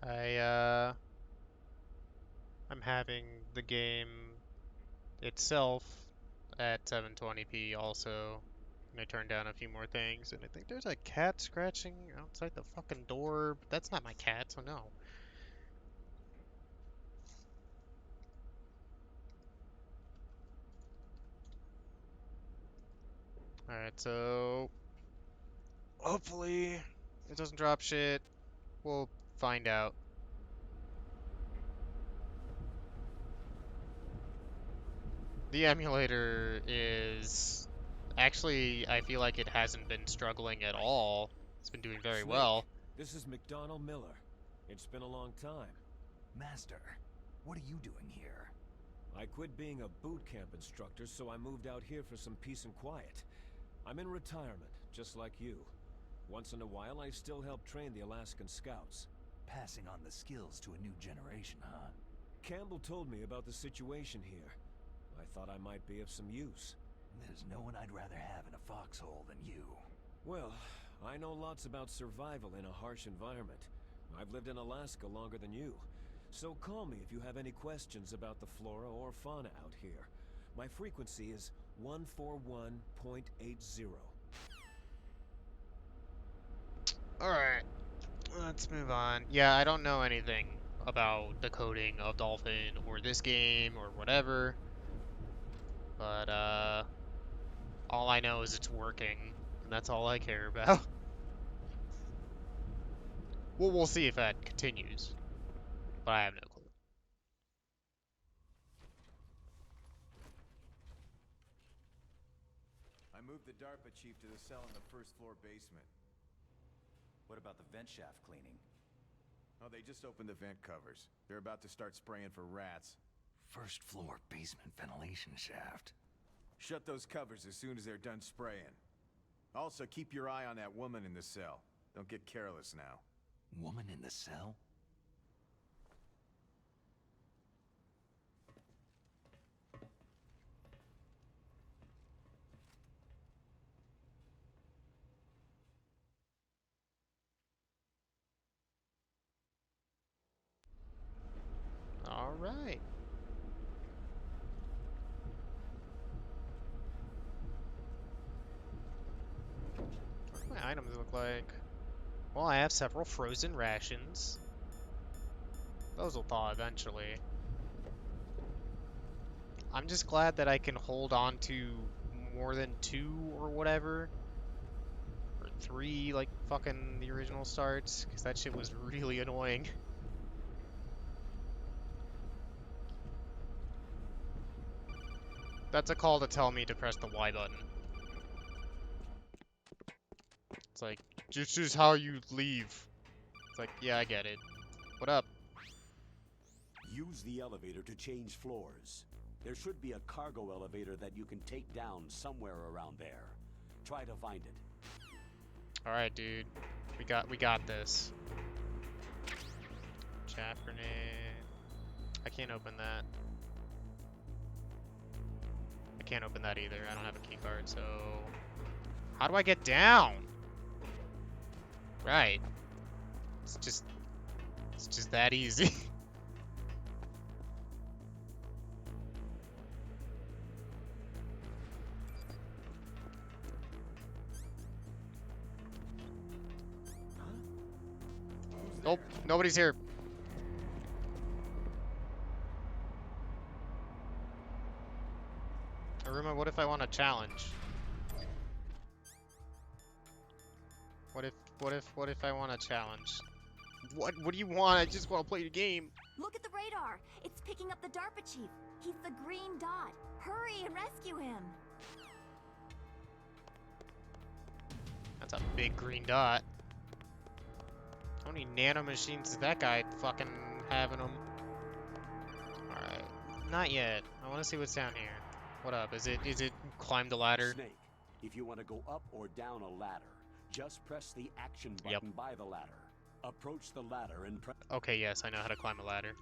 I I'm having the game itself at 720p also. And I turned down a few more things, and I think there's a cat scratching outside the fucking door, but that's not my cat, so no. Alright, so hopefully it doesn't drop shit. We'll find out. The emulator is actually, I feel like it hasn't been struggling at all. It's been doing very Snake, well. this is McDonald Miller. It's been a long time. Master, what are you doing here? I quit being a boot camp instructor, so I moved out here for some peace and quiet. I'm in retirement, just like you. Once in a while, I still help train the Alaskan Scouts. Passing on the skills to a new generation, huh? Campbell told me about the situation here. I thought I might be of some use. There's no one I'd rather have in a foxhole than you. Well, I know lots about survival in a harsh environment. I've lived in Alaska longer than you. So call me if you have any questions about the flora or fauna out here. My frequency is 141.80. Alright, let's move on. Yeah, I don't know anything about the coding of Dolphin or this game or whatever, but all I know is it's working, and that's all I care about. Well, we'll see if that continues, but I have no clue. I moved the DARPA chief to the cell in the first floor basement. What about the vent shaft cleaning? Oh, they just opened the vent covers. They're about to start spraying for rats. First floor basement ventilation shaft. Shut those covers as soon as they're done spraying. Also, keep your eye on that woman in the cell. Don't get careless now. Woman in the cell? Alright. What do my items look like? Well, I have several frozen rations. Those will thaw eventually. I'm just glad that I can hold on to more than 2 or whatever. Or 3, like fucking the original starts, because that shit was really annoying. That's a call to tell me to press the Y button. It's like, this is how you leave. It's like, yeah, I get it. What up? Use the elevator to change floors. There should be a cargo elevator that you can take down somewhere around there. Try to find it. Alright, dude. We got this. Chaff grenade. I can't open that. I can't open that either. I don't have a key card, so how do I get down? Right. It's just that easy. Nope, nobody's here. Aruma, what if I want a challenge? What if I want a challenge? What do you want? I just want to play the game. Look at the radar. It's picking up the DARPA chief. He's the green dot. Hurry and rescue him. That's a big green dot. How many nanomachines is that guy fucking having them? Alright. Not yet. I want to see what's down here. What up? Is it climb the ladder? Snake, if you want to go up or down a ladder, just press the action button by the ladder. Approach the ladder and press... Okay, yes, I know how to climb a ladder.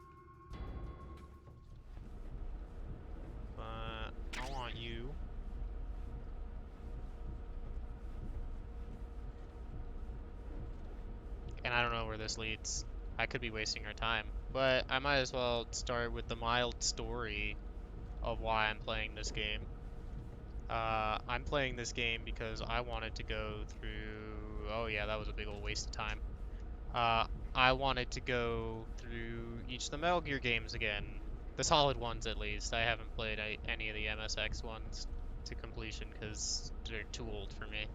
I want you. And I don't know where this leads. I could be wasting our time. But I might as well start with the mild story of why I'm playing this game. I'm playing this game because I wanted to go through... Oh yeah, that was a big old waste of time. I wanted to go through each of the Metal Gear games again. The solid ones, at least. I haven't played any of the MSX ones to completion because they're too old for me.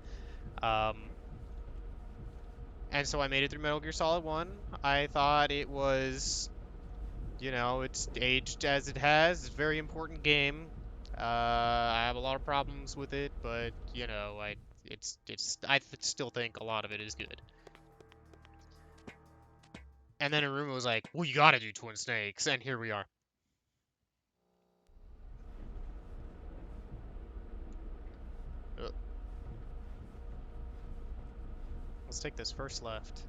And so I made it through Metal Gear Solid 1. I thought it was, you know, it's aged as it has. It's a very important game. I have a lot of problems with it, but, you know, I still think a lot of it is good. And then Aruma was like, well, you gotta do Twin Snakes, and here we are. Let's take this first left.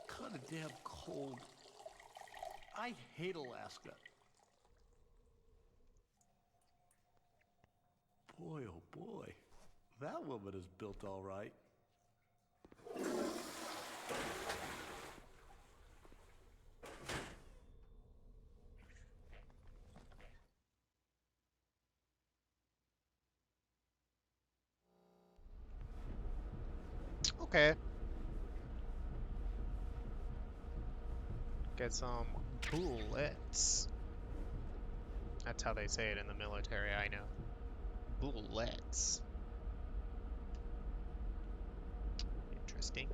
Kind of damn cold. I hate Alaska. Boy, oh boy. That woman is built all right. Okay. Get some bullets. That's how they say it in the military, I know. Bullets. Interesting.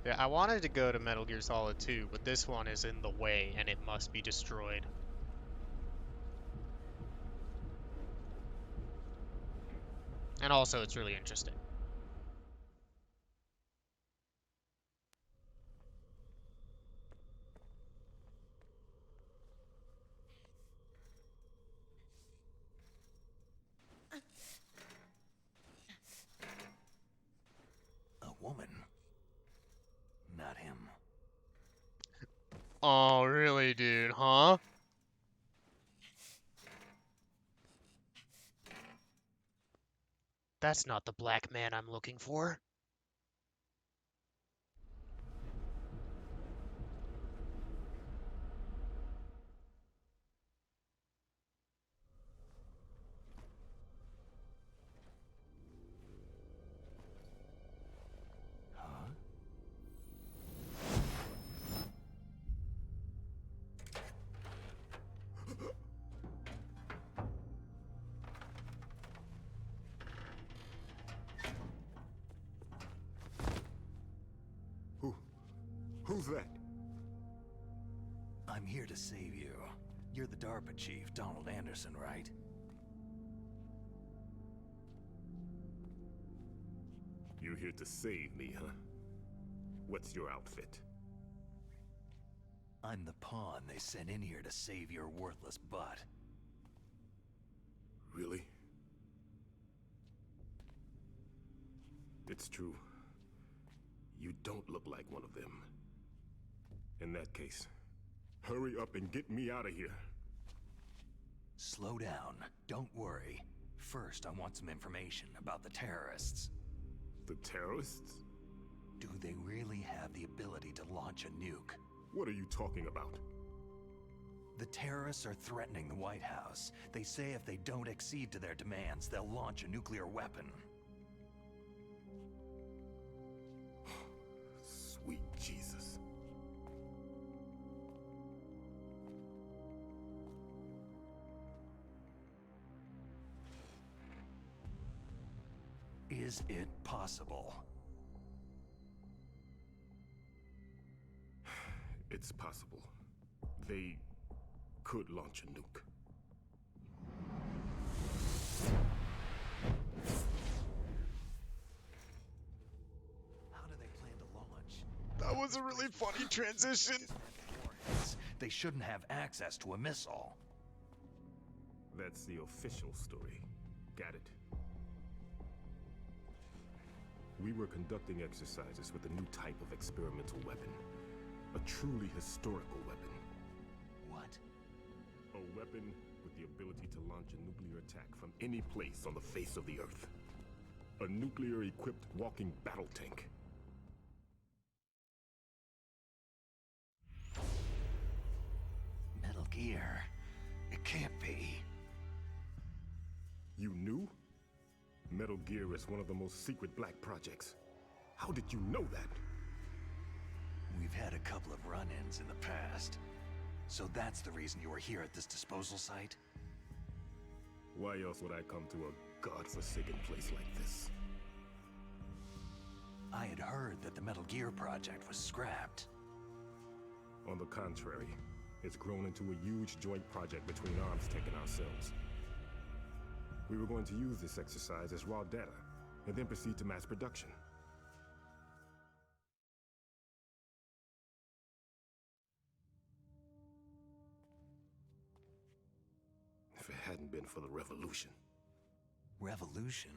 Yeah, I wanted to go to Metal Gear Solid 2, but this one is in the way and it must be destroyed. And also, it's really interesting. A woman? Not him. Oh, really, dude, huh? That's not the black man I'm looking for. Huh? Who's that? I'm here to save you. You're the DARPA chief, Donald Anderson, right? You here to save me, huh? What's your outfit? I'm the pawn they sent in here to save your worthless butt. Really? It's true. You don't look like one of them. In that case, hurry up and get me out of here. Slow down. Don't worry. First, I want some information about the terrorists. The terrorists? Do they really have the ability to launch a nuke? What are you talking about? The terrorists are threatening the White House. They say if they don't accede to their demands, they'll launch a nuclear weapon. Sweet Jesus. Is it possible? It's possible. They could launch a nuke. How do they plan to launch? That was a really funny transition. They shouldn't have access to a missile. That's the official story. Got it? We were conducting exercises with a new type of experimental weapon. A truly historical weapon. What? A weapon with the ability to launch a nuclear attack from any place on the face of the Earth. A nuclear-equipped walking battle tank. Metal Gear. It can't be. You knew? Metal Gear is one of the most secret black projects. How did you know that? We've had a couple of run-ins in the past. So that's the reason you were here at this disposal site? Why else would I come to a godforsaken place like this? I had heard that the Metal Gear project was scrapped. On the contrary, it's grown into a huge joint project between ArmsTech and ourselves. We were going to use this exercise as raw data, and then proceed to mass production. If it hadn't been for the revolution. Revolution?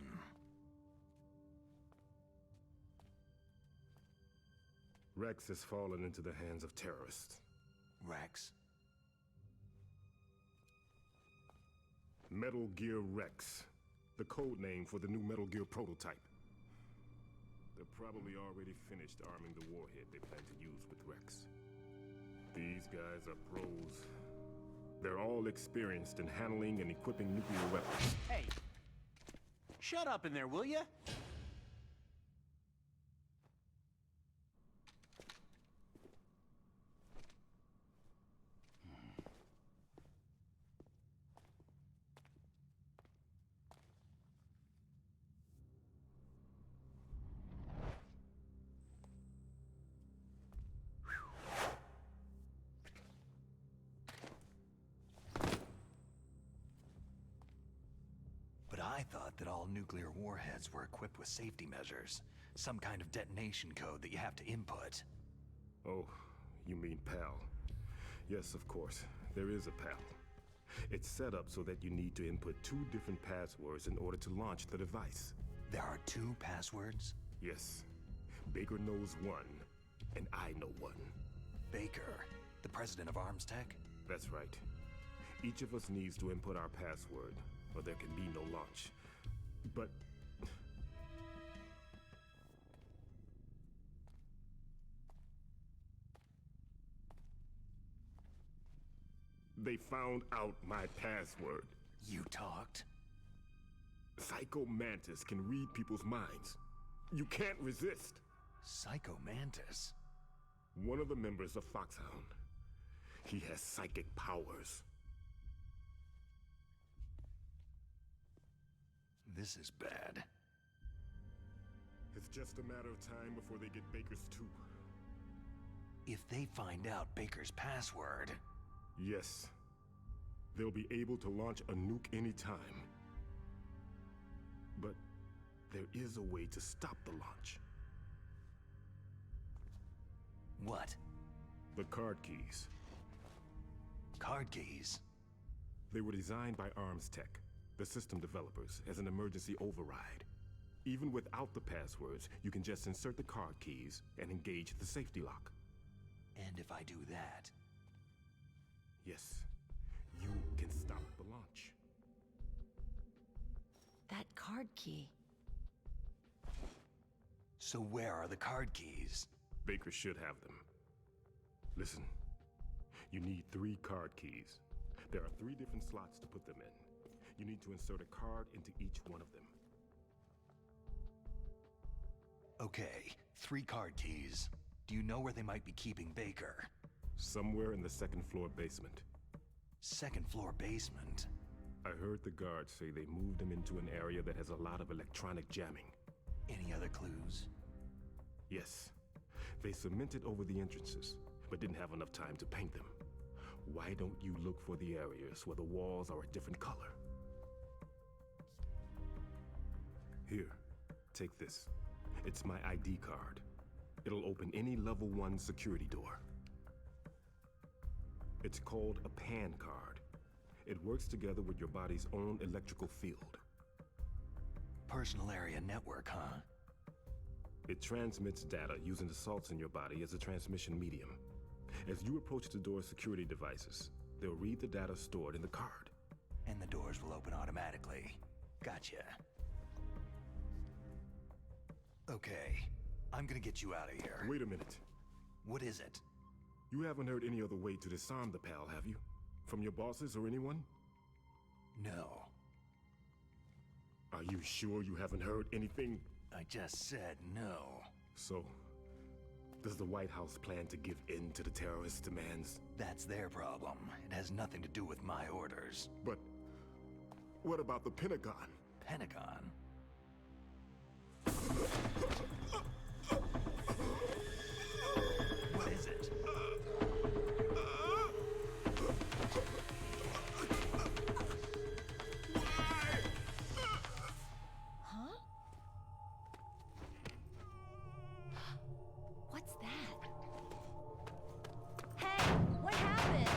Rex has fallen into the hands of terrorists. Rex? Metal Gear Rex, the code name for the new Metal Gear prototype. They're probably already finished arming the warhead they plan to use with Rex. These guys are pros. They're all experienced in handling and equipping nuclear weapons. Hey! Shut up in there, will ya? But I thought that all nuclear warheads were equipped with safety measures. Some kind of detonation code that you have to input. Oh, you mean PAL. Yes, of course. There is a PAL. It's set up so that you need to input 2 different passwords in order to launch the device. There are 2 passwords? Yes. Baker knows one, and I know one. Baker, the president of ArmsTech? That's right. Each of us needs to input our password, or there can be no launch. But... they found out my password. You talked? Psycho Mantis can read people's minds. You can't resist. Psycho Mantis? One of the members of Foxhound. He has psychic powers. This is bad. It's just a matter of time before they get Baker's too. If they find out Baker's password... Yes. They'll be able to launch a nuke anytime. But there is a way to stop the launch. What? The card keys. Card keys? They were designed by ArmsTech, the system developers, as an emergency override. Even without the passwords, you can just insert the card keys and engage the safety lock. And if I do that... Yes, you can stop the launch. That card key. So where are the card keys? Baker should have them. Listen, you need 3 card keys. There are 3 different slots to put them in. You need to insert a card into each one of them. Okay, 3 card keys. Do you know where they might be keeping Baker? Somewhere in the 2nd floor basement. 2nd floor basement? I heard the guards say they moved him into an area that has a lot of electronic jamming. Any other clues? Yes. They cemented over the entrances, but didn't have enough time to paint them. Why don't you look for the areas where the walls are a different color? Here, take this. It's my ID card. It'll open any level 1 security door. It's called a PAN card. It works together with your body's own electrical field. Personal area network, huh? It transmits data using the salts in your body as a transmission medium. As you approach the door's security devices, they'll read the data stored in the card. And the doors will open automatically. Gotcha. Okay, I'm gonna get you out of here. Wait a minute. What is it? You haven't heard any other way to disarm the PAL, have you? From your bosses or anyone? No. Are you sure you haven't heard anything? I just said no. So, does the White House plan to give in to the terrorists' demands? That's their problem. It has nothing to do with my orders. But what about the Pentagon? Pentagon? What is it? Huh? What's that? Hey, what happened?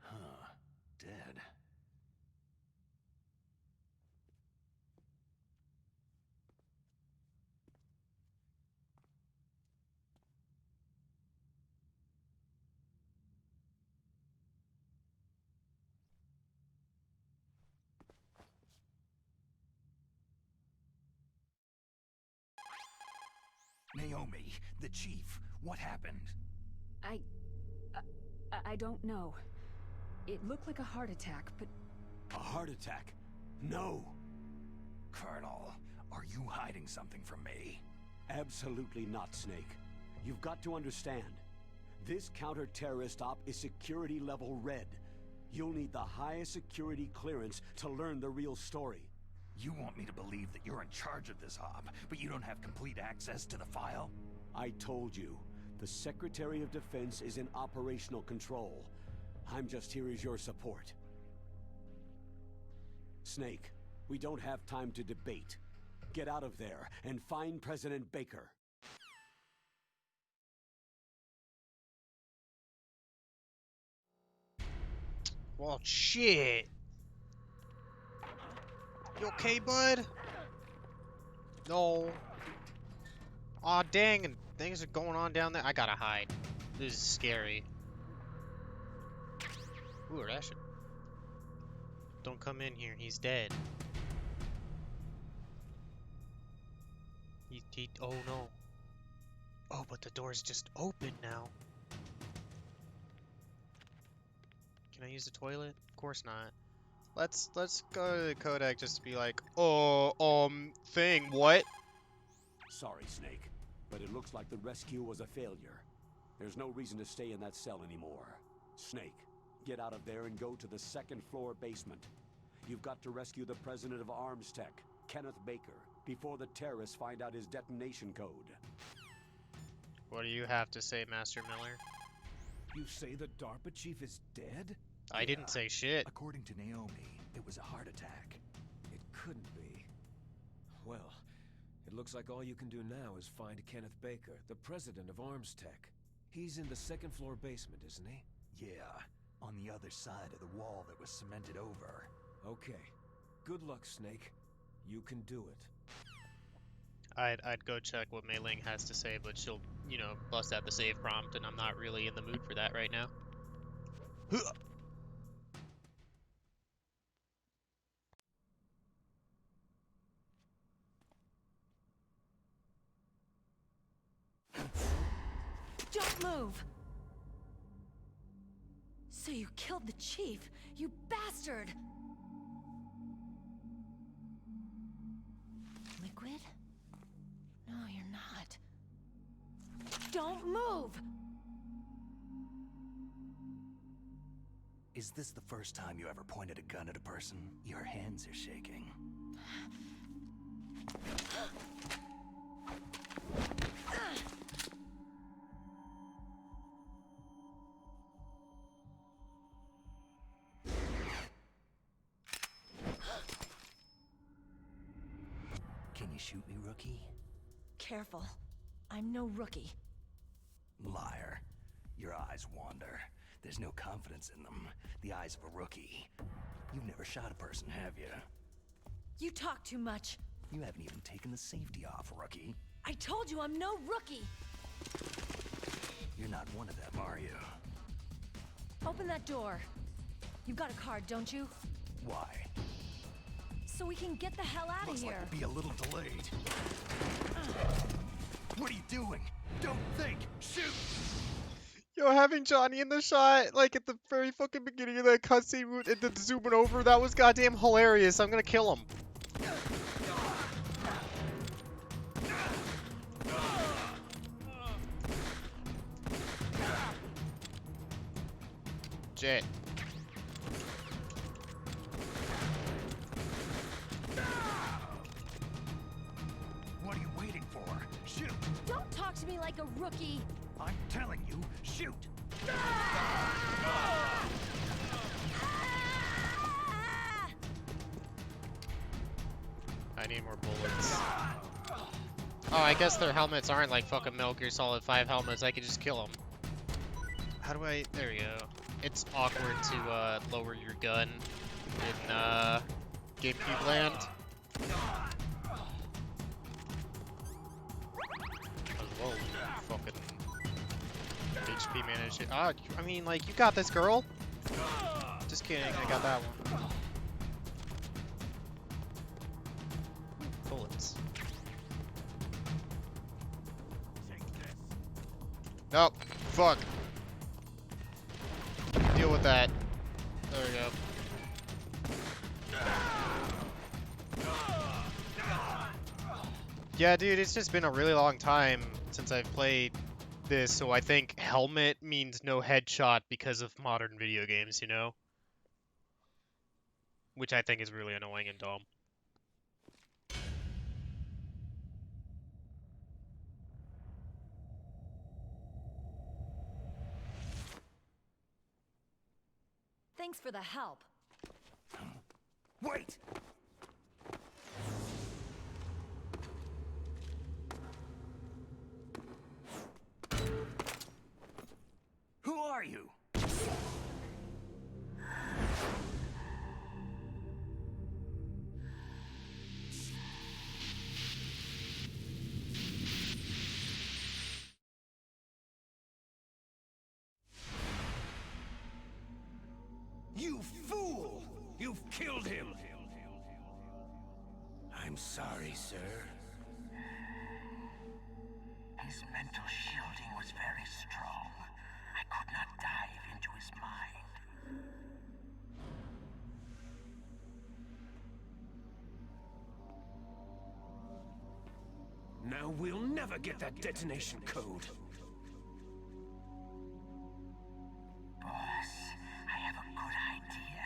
Huh. Dead. Naomi, the chief, what happened? I don't know. It looked like a heart attack, but... A heart attack? No! Colonel, are you hiding something from me? Absolutely not, Snake. You've got to understand. This counter-terrorist op is security level red. You'll need the highest security clearance to learn the real story. You want me to believe that you're in charge of this op, but you don't have complete access to the file? I told you, the Secretary of Defense is in operational control. I'm just here as your support. Snake, we don't have time to debate. Get out of there and find President Baker. Well, shit. You okay, bud? No. Aw, dang, and things are going on down there. I gotta hide. This is scary. Ooh, that should... Don't come in here, he's dead. Oh no. Oh, but the door's just open now. Can I use the toilet? Of course not. Let's go to the Kodak just to be like, thing, what? Sorry, Snake, but it looks like the rescue was a failure. There's no reason to stay in that cell anymore. Snake, get out of there and go to the second floor basement. You've got to rescue the president of ArmsTech, Kenneth Baker, before the terrorists find out his detonation code. What do you have to say, Master Miller? You say the DARPA chief is dead? I didn't say shit. According to Naomi, it was a heart attack. It couldn't be. Well, it looks like all you can do now is find Kenneth Baker, the president of ArmsTech. He's in the second floor basement, isn't he? Yeah, on the other side of the wall that was cemented over. Okay. Good luck, Snake. You can do it. I'd go check what Mei Ling has to say, but she'll, you know, bust out the save prompt, and I'm not really in the mood for that right now. Don't move! So you killed the chief, you bastard! Liquid? No, you're not. Don't move! Is this the first time you ever pointed a gun at a person? Your hands are shaking. Can you shoot me, rookie? Careful. I'm no rookie. Liar. Your eyes wander. There's no confidence in them. The eyes of a rookie. You've never shot a person, have you? You talk too much. You haven't even taken the safety off, rookie. I told you I'm no rookie! You're not one of them, are you? Open that door. You got a card, don't you? Why? So we can get the hell out of Looks here. like we'll be a little delayed. What are you doing? Don't think! Shoot! Yo, having Johnny in the shot, like at the very fucking beginning of that cutscene, and then zooming over, that was goddamn hilarious. I'm gonna kill him. Jet. What are you waiting for? Shoot! Don't talk to me like a rookie! I'm telling you, shoot! I need more bullets. Oh, I guess their helmets aren't like fucking Metal Gear Solid 5 helmets. I could just kill them. How do I... There we go. It's awkward to lower your gun in GameCube land. Whoa, fucking HP managed. Ah, I mean, like, you got this, girl. Just kidding, I got that one. Bullets. Nope. Fuck. Deal with that. There we go. Yeah, dude, it's just been a really long time since I've played this, so I think helmet means no headshot because of modern video games, you know? Which I think is really annoying and dumb. Thanks for the help. Wait! Who are you? You fool! You've killed him! I'm sorry, sir. His mental shielding was very strong. I could not dive into his mind. Now we'll never get that detonation code. Boss, I have a good idea.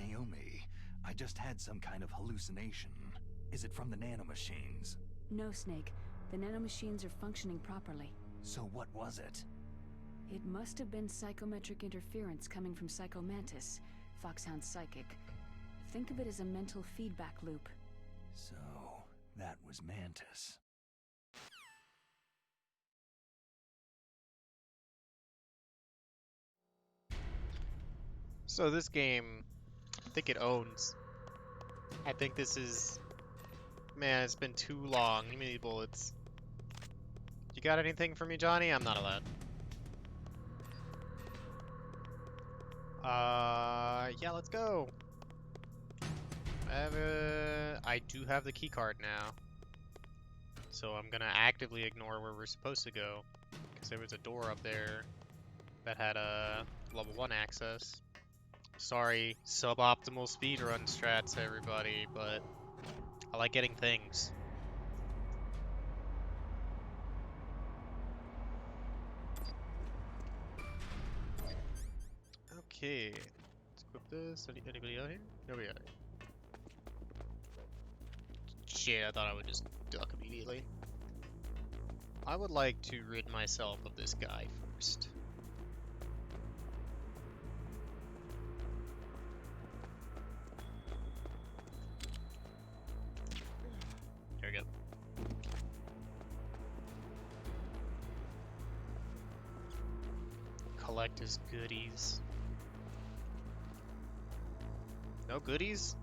Naomi, I just had some kind of hallucination. Is it from the nanomachines? No, Snake. The nanomachines are functioning properly. So what was it? It must have been psychometric interference coming from Psychomantis, Foxhound's psychic. Think of it as a mental feedback loop. So, that was Mantis. So this game, I think it owns. I think this is... Man, it's been too long. Give me the bullets. You got anything for me, Johnny? I'm not allowed. Yeah, let's go. I do have the key card now. So I'm gonna actively ignore where we're supposed to go. Because there was a door up there that had a level 1 access. Sorry, suboptimal speedrun strats, everybody, but I like getting things. Okay, let's equip this. Anybody out here? Nobody out here. Shit, I thought I would just duck immediately. I would like to rid myself of this guy first. There we go. Collect his goodies. No goodies?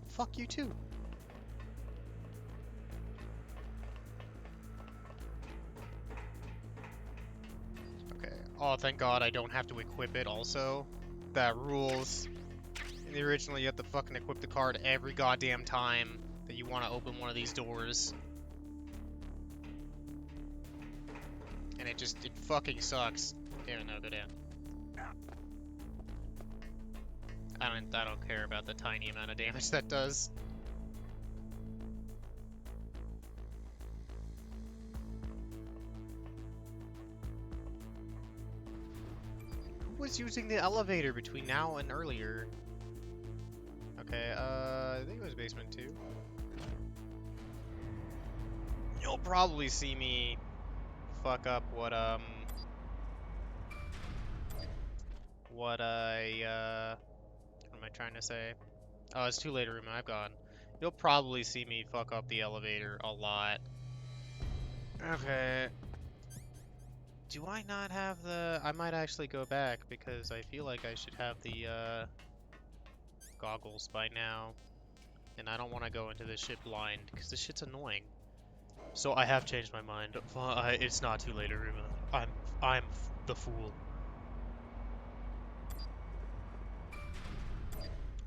Fuck you too. Okay. Oh, thank God I don't have to equip it also. That rules. In the original, you have to fucking equip the card every goddamn time that you want to open one of these doors. And it fucking sucks. Damn it, no, go down. I don't care about the tiny amount of damage that does. Who was using the elevator between now and earlier? Okay, I think it was basement 2. You'll probably see me fuck up what am I trying to say? Oh, it's too late, room. I've gone. You'll probably see me fuck up the elevator a lot. Okay. Do I not have the... I might actually go back because I feel like I should have the goggles by now. And I don't want to go into this shit blind because this shit's annoying. So I have changed my mind. It's not too late, Aruma. I'm the fool.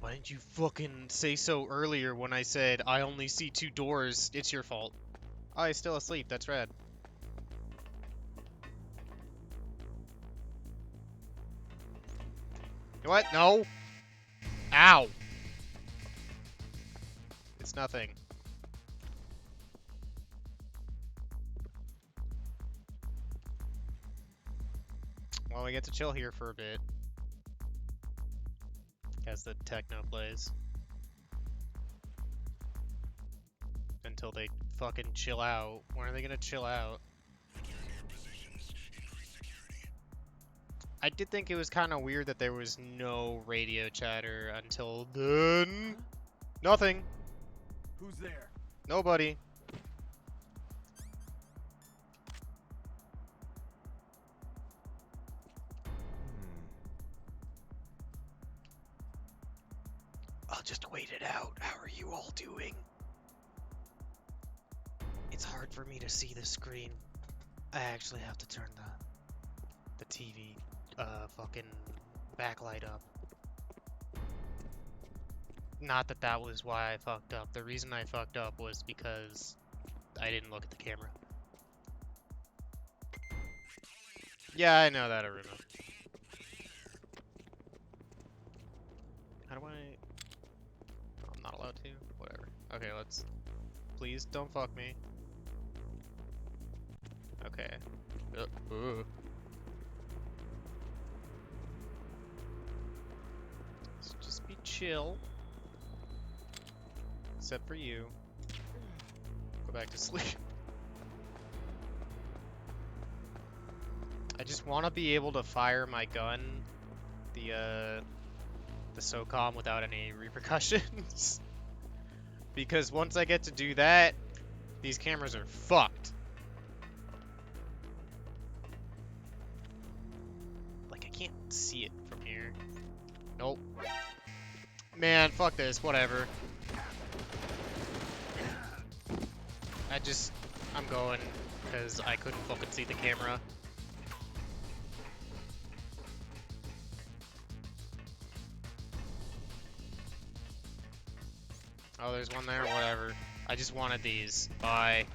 Why didn't you fucking say so earlier when I said I only see 2 doors? It's your fault. Oh, he's still asleep. That's rad. What? No. Ow. It's nothing. Well, we get to chill here for a bit. As the techno plays. Until they fucking chill out. When are they gonna chill out? I did think it was kind of weird that there was no radio chatter until then. Nothing. Who's there? Nobody. I'll just wait it out. How are you all doing? It's hard for me to see the screen. I actually have to turn the TV fucking backlight up. Not that that was why I fucked up. The reason I fucked up was because I didn't look at the camera. Yeah, I know that, Aruma. How do I... I'm not allowed to? Whatever. Okay, let's... Please, don't fuck me. Okay. Just be chill. Except for you. Go back to sleep. I just want to be able to fire my gun, the SOCOM, without any repercussions. Because once I get to do that, these cameras are fucked. Like, I can't see it from here. Nope. Man, fuck this, whatever. I'm going, because I couldn't fucking see the camera. Oh, there's one there, whatever. I just wanted these. Bye.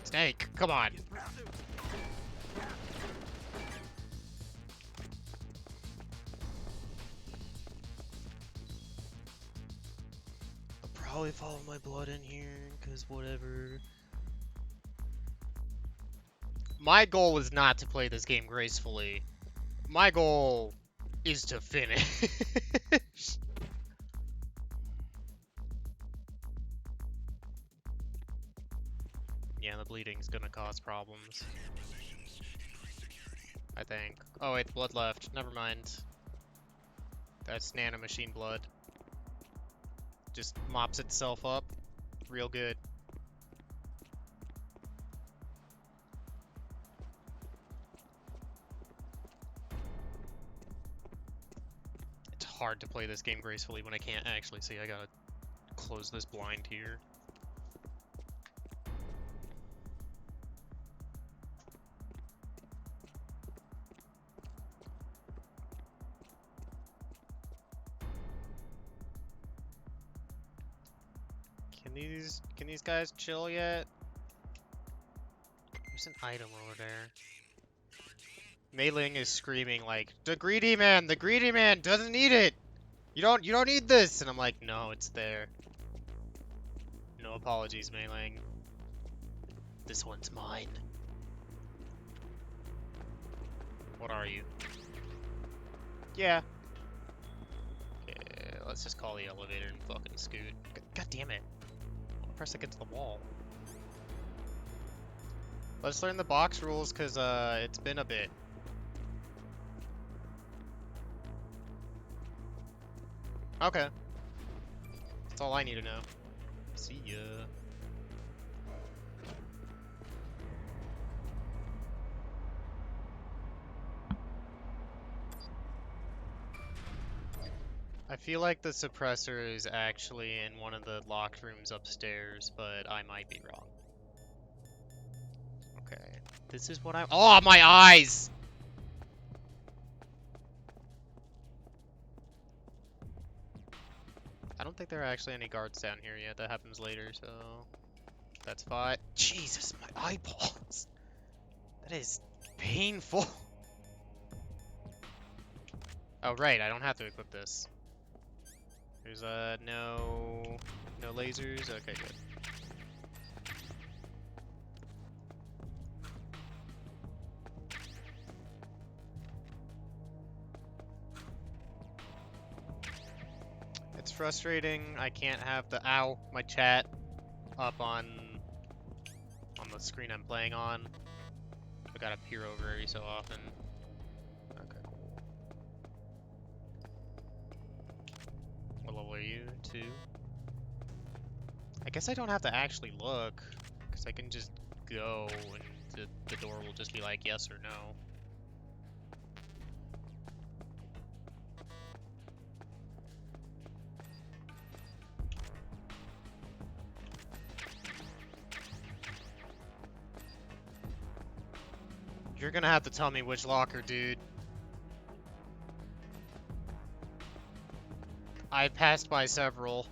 Snake, come on. I'll probably follow my blood in here, because whatever. My goal is not to play this game gracefully. My goal is to finish. Yeah, the bleeding's gonna cause problems. I think. Oh wait, blood left. Never mind. That's nanomachine blood. Just mops itself up real good. It's hard to play this game gracefully when I can't actually see. I gotta close this blind here. Can these guys chill yet? There's an item over there. Mei Ling is screaming like, the greedy man doesn't need it. You don't need this. And I'm like, no, it's there. No apologies, Mei Ling. This one's mine. What are you? Yeah. Okay, let's just call the elevator and fucking scoot. God damn it. Press against the wall. Let's learn the box rules, cause it's been a bit. Okay. That's all I need to know. See ya. I feel like the suppressor is actually in one of the locked rooms upstairs, but I might be wrong. Okay. This is what I— oh, my eyes! I don't think there are actually any guards down here yet. That happens later, so that's fine. Jesus, my eyeballs! That is painful. Oh, right, I don't have to equip this. There's no lasers. Okay, good. It's frustrating. I can't have the— ow, my chat up on the screen I'm playing on. I gotta peer over every so often. Okay, cool. What level are you? 2? I guess I don't have to actually look, because I can just go and the door will just be like yes or no. You're gonna have to tell me which locker, dude. I passed by several.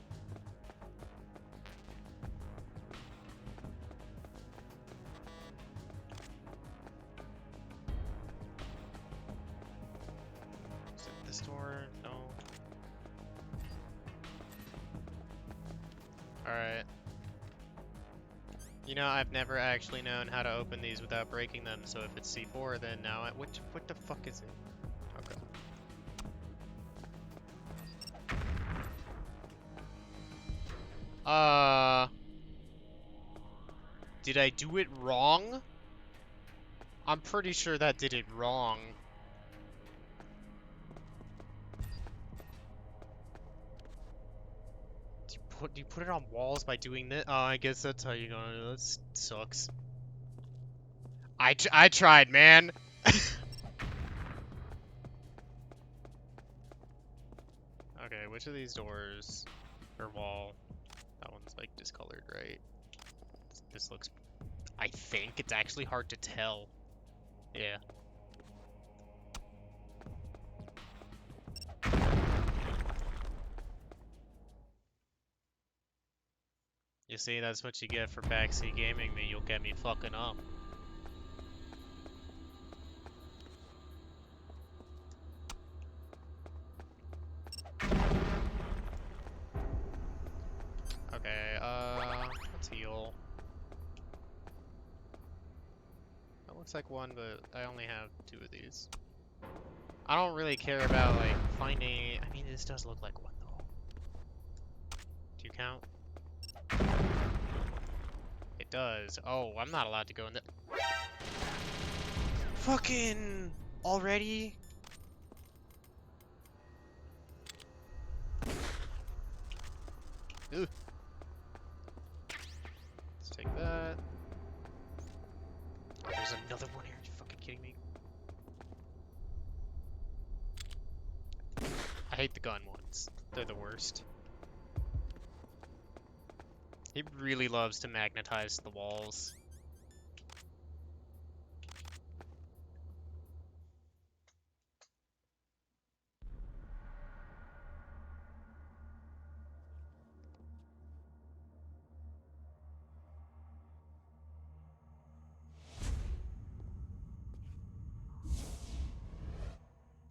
Is it this door? No. Alright. You know, I've never actually known how to open these without breaking them, so if it's C4, then now what the fuck is it? Okay. Did I do it wrong? I'm pretty sure that did it wrong. Do you put it on walls by doing this? Oh, I guess that's how you're gonna do it. That sucks. I tried, man. Okay, which of these doors or wall? That one's like discolored, right? This looks. I think it's actually hard to tell. Yeah. You see, that's what you get for backseat gaming me. You'll get me fucking up. Okay, let's heal. That looks like one, but I only have 2 of these. I don't really care about, like, finding... I mean, this does look like one, though. Do you count? It does. Oh, I'm not allowed to go in there. Fucking... already? Ugh. Let's take that. Oh, there's another one here. Are you fucking kidding me? I hate the gun ones. They're the worst. He really loves to magnetize the walls.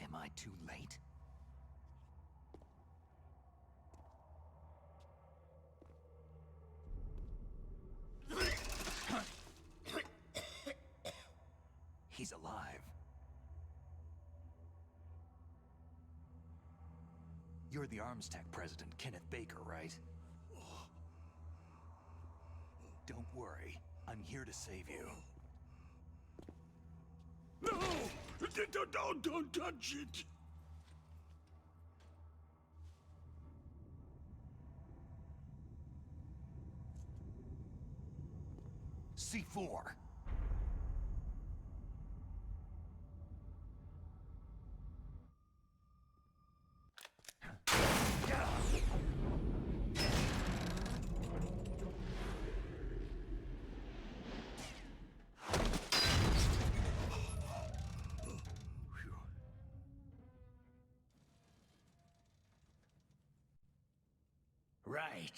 Am I too late? He's alive. You're the Arms Tech president, Kenneth Baker, right? Don't worry. I'm here to save you. No! Don't touch it! C4. Right.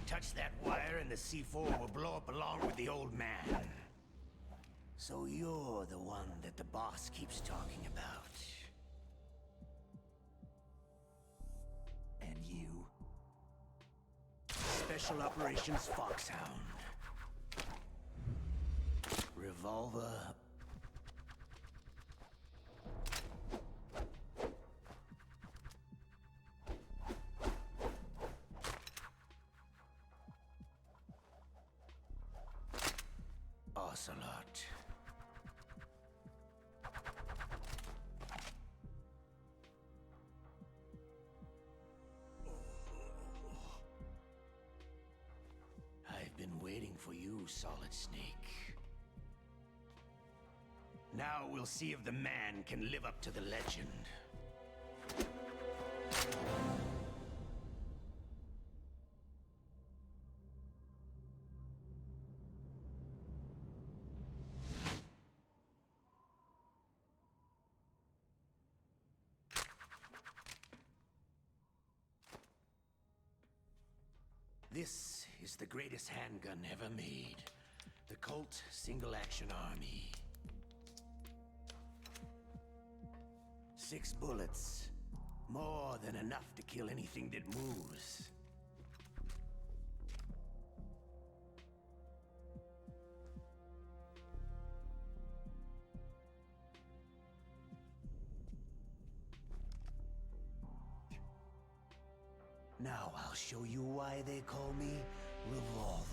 Touch that wire and the C4 will blow up along with the old man. So you're the one that the boss keeps talking about. And you? Special Operations Foxhound. Revolver. Ocelot. I've been waiting for you, Solid Snake. Now we'll see if the man can live up to the legend. This is the greatest handgun ever made. The Colt Single Action Army. 6 bullets. More than enough to kill anything that moves. Now I'll show you why they call me Revolver.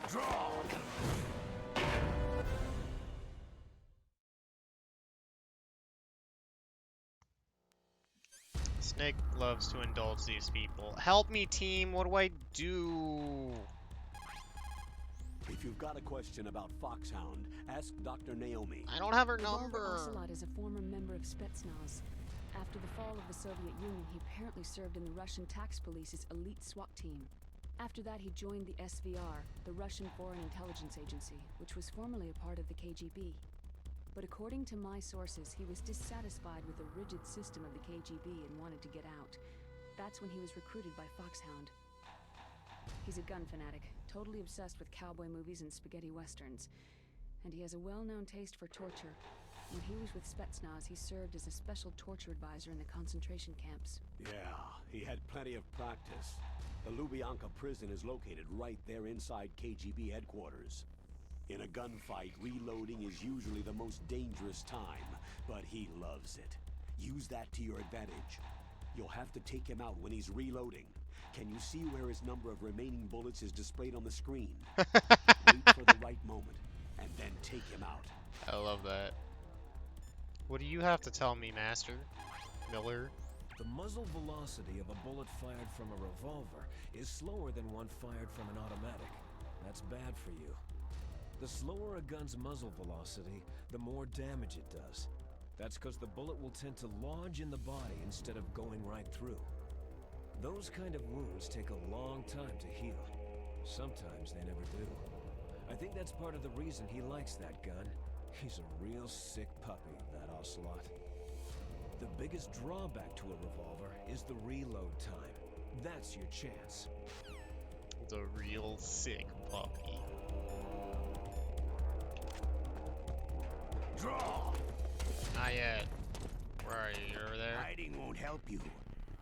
Draw! Snake loves to indulge these people. Help me, team. What do I do? If you've got a question about Foxhound, ask Dr. Naomi. I don't have her Revolver number. Ocelot is a former member of Spetsnaz. After the fall of the Soviet Union, he apparently served in the Russian tax police's elite SWAT team. After that, he joined the SVR, the Russian Foreign Intelligence Agency, which was formerly a part of the KGB. But according to my sources, he was dissatisfied with the rigid system of the KGB and wanted to get out. That's when he was recruited by Foxhound. He's a gun fanatic, totally obsessed with cowboy movies and spaghetti westerns. And he has a well-known taste for torture. When he was with Spetsnaz, he served as a special torture advisor in the concentration camps. Yeah, he had plenty of practice. The Lubyanka prison is located right there inside KGB headquarters. In a gunfight, reloading is usually the most dangerous time, but he loves it. Use that to your advantage. You'll have to take him out when he's reloading. Can you see where his number of remaining bullets is displayed on the screen? Wait for the right moment, and then take him out. I love that. What do you have to tell me, Master Miller? The muzzle velocity of a bullet fired from a revolver is slower than one fired from an automatic. That's bad for you. The slower a gun's muzzle velocity, the more damage it does. That's because the bullet will tend to lodge in the body instead of going right through. Those kind of wounds take a long time to heal. Sometimes they never do. I think that's part of the reason he likes that gun. He's a real sick puppy, that Ocelot. The biggest drawback to a revolver is the reload time. That's your chance. The real sick puppy. Draw! Not yet. Where are you? You're over there? Hiding won't help you.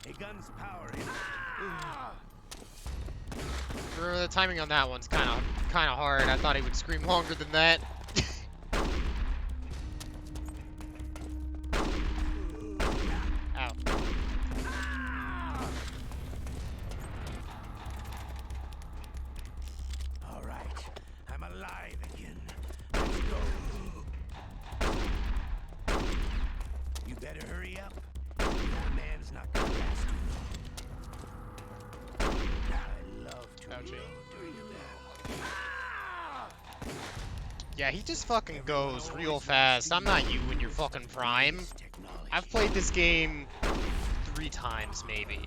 A gun's power is... The timing on that one's kind of hard. I thought he would scream longer than that. Ow. All right, I'm alive again. Let's go. You better hurry up. That man's not gonna last too long. I love to Ouchie. reload during that. Yeah, he just fucking goes real fast. I'm not you in your fucking prime. I've played this game 3 times, maybe.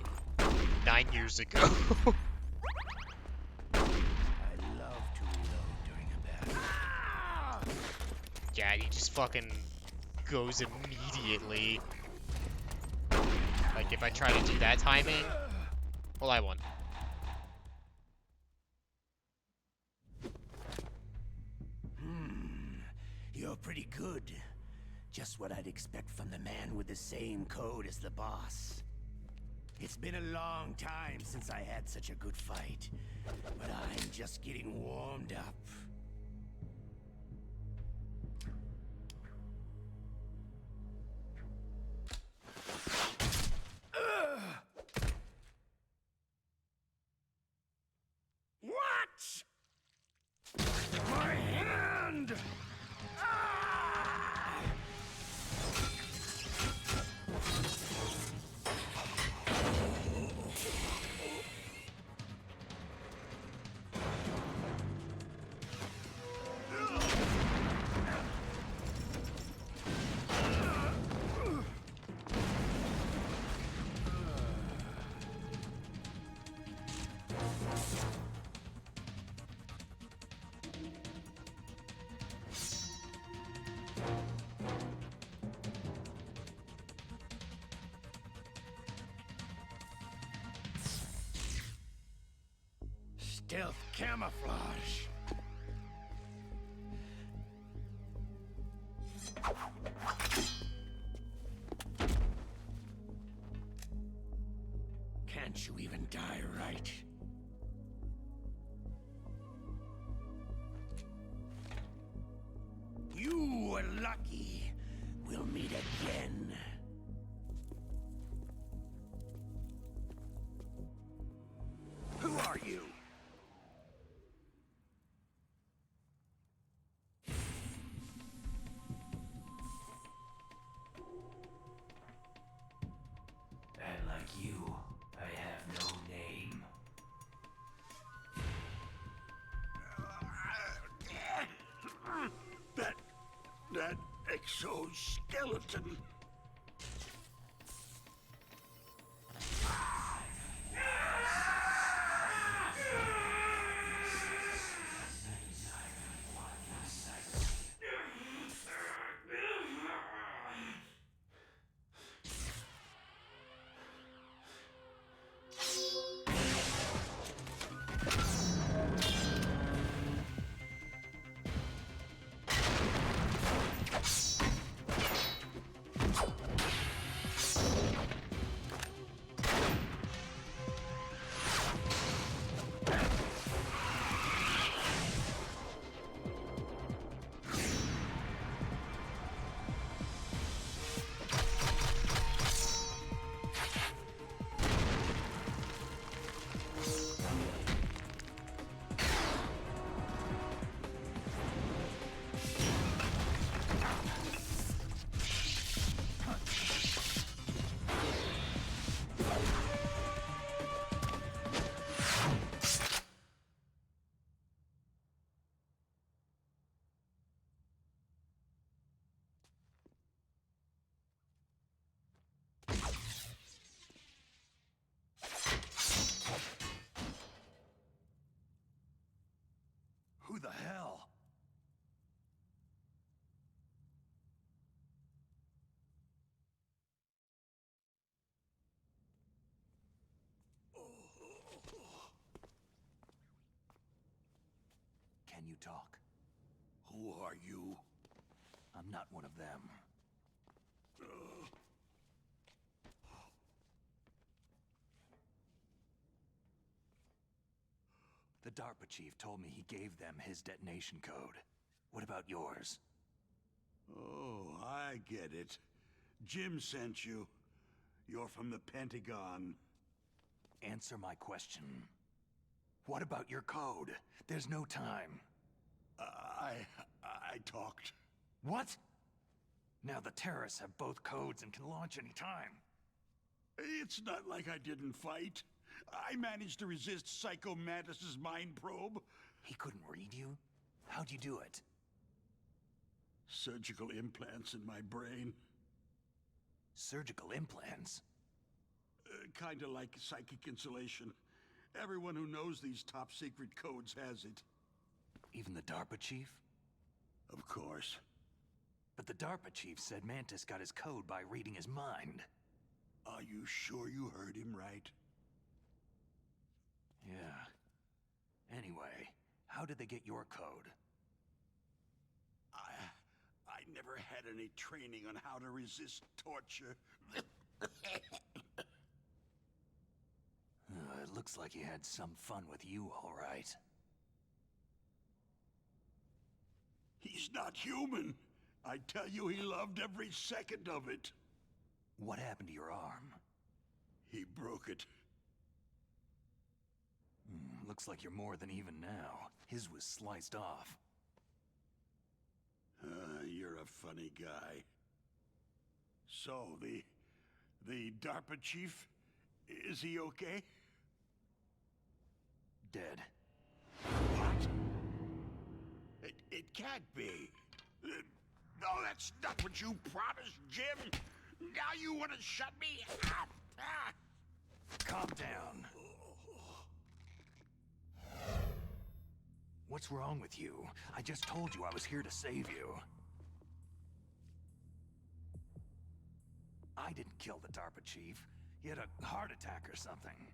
9 years ago. I love to reload during a battle. Yeah, he just fucking goes immediately. Like, if I try to do that timing, well, I won. You're pretty good. Just what I'd expect from the man with the same code as the boss. It's been a long time since I had such a good fight, but I'm just getting warmed up. What? My hand! Stealth camouflage. Can't you even die right? meet again. Who are you? And like you, I have no name. That exoskeleton. Who the hell? Can you talk? Who are you? I'm not one of them. The DARPA chief told me he gave them his detonation code. What about yours? Oh, I get it. Jim sent you. You're from the Pentagon. Answer my question. What about your code? There's no time. I talked. What? Now the terrorists have both codes and can launch any time. It's not like I didn't fight. I managed to resist Psycho Mantis's mind probe. He couldn't read you? How'd you do it? Surgical implants in my brain. Surgical implants? Kinda like psychic insulation. Everyone who knows these top-secret codes has it. Even the DARPA chief? Of course. But the DARPA chief said Mantis got his code by reading his mind. Are you sure you heard him right? Yeah. Anyway, how did they get your code? I never had any training on how to resist torture. It looks like he had some fun with you, all right. He's not human. I tell you, he loved every second of it. What happened to your arm? He broke it. Looks like you're more than even now. His was sliced off. You're a funny guy. So, the DARPA chief, is he okay? Dead. What? It can't be. No, that's not what you promised, Jim. Now you want to shut me up? Calm down. What's wrong with you? I just told you I was here to save you. I didn't kill the DARPA chief. He had a heart attack or something.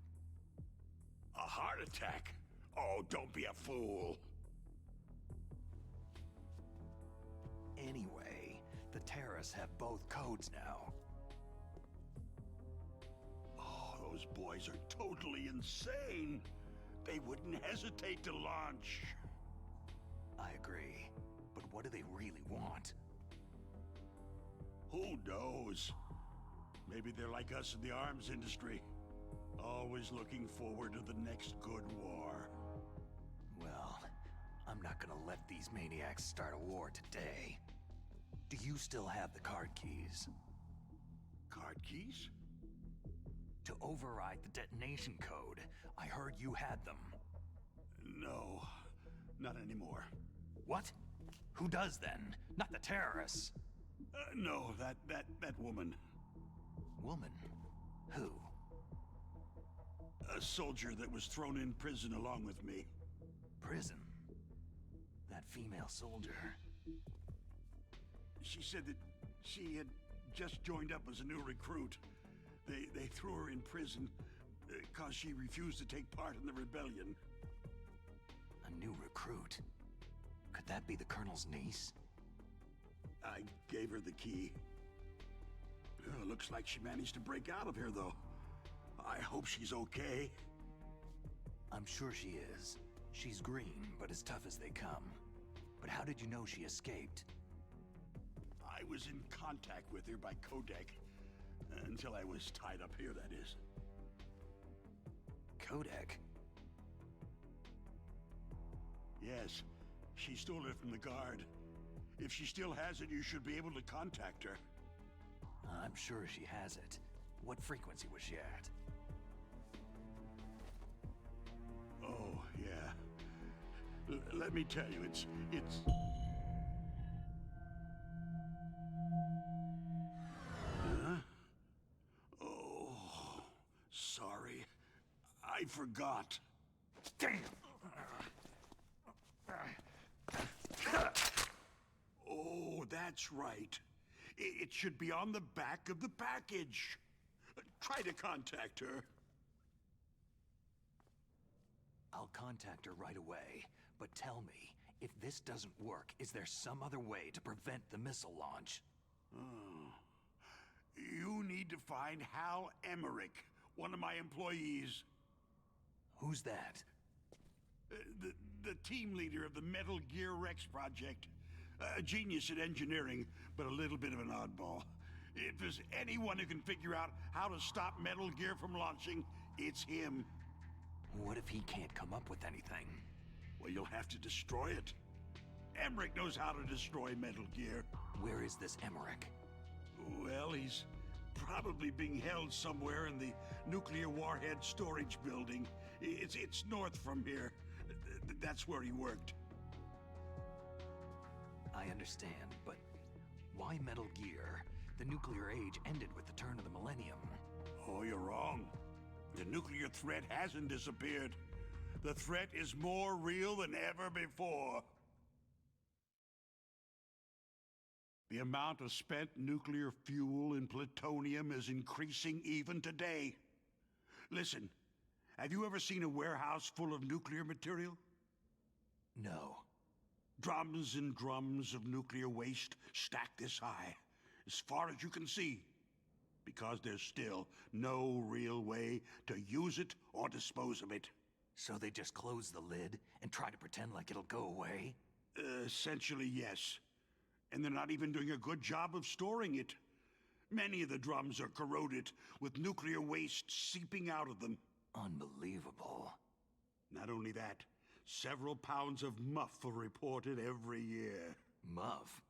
A heart attack? Oh, don't be a fool. Anyway, the terrorists have both codes now. Oh, those boys are totally insane. They wouldn't hesitate to launch. I agree. But what do they really want? Who knows? Maybe they're like us in the arms industry. Always looking forward to the next good war. Well, I'm not gonna let these maniacs start a war today. Do you still have the card keys? Card keys? To override the detonation code. I heard you had them. No, not anymore. What? Who does then? Not the terrorists. No, that woman. Woman? Who? A soldier that was thrown in prison along with me. Prison? That female soldier. She said that she had just joined up as a new recruit. They threw her in prison because she refused to take part in the rebellion. A new recruit? Could that be the Colonel's niece? I gave her the key. Looks like she managed to break out of here, though. I hope she's okay. I'm sure she is. She's green, but as tough as they come. But how did you know she escaped? I was in contact with her by codec. Until I was tied up here, that is. Codec? Yes. She stole it from the guard. If she still has it, you should be able to contact her. I'm sure she has it. What frequency was she at? Oh, yeah. Let me tell you, it's... Huh? Oh, sorry. I forgot. Damn! Oh, that's right. It should be on the back of the package. Try to contact her. I'll contact her right away, but tell me, if this doesn't work, is there some other way to prevent the missile launch? Oh. You need to find Hal Emmerich, one of my employees. Who's that? The team leader of the Metal Gear Rex project. A genius at engineering, but a little bit of an oddball. If there's anyone who can figure out how to stop Metal Gear from launching, it's him. What if he can't come up with anything? Well, you'll have to destroy it. Emmerich knows how to destroy Metal Gear. Where is this Emmerich? Well, he's probably being held somewhere in the nuclear warhead storage building. It's north from here. That's where he worked. I understand, but why Metal Gear? The nuclear age ended with the turn of the millennium. Oh, you're wrong. The nuclear threat hasn't disappeared. The threat is more real than ever before. The amount of spent nuclear fuel and plutonium is increasing even today. Listen, have you ever seen a warehouse full of nuclear material? No. Drums and drums of nuclear waste stacked this high, as far as you can see, because there's still no real way to use it or dispose of it. So they just close the lid and try to pretend like it'll go away? Essentially, yes. And they're not even doing a good job of storing it. Many of the drums are corroded, with nuclear waste seeping out of them. Unbelievable. Not only that, several pounds of MUF are reported every year. MUF?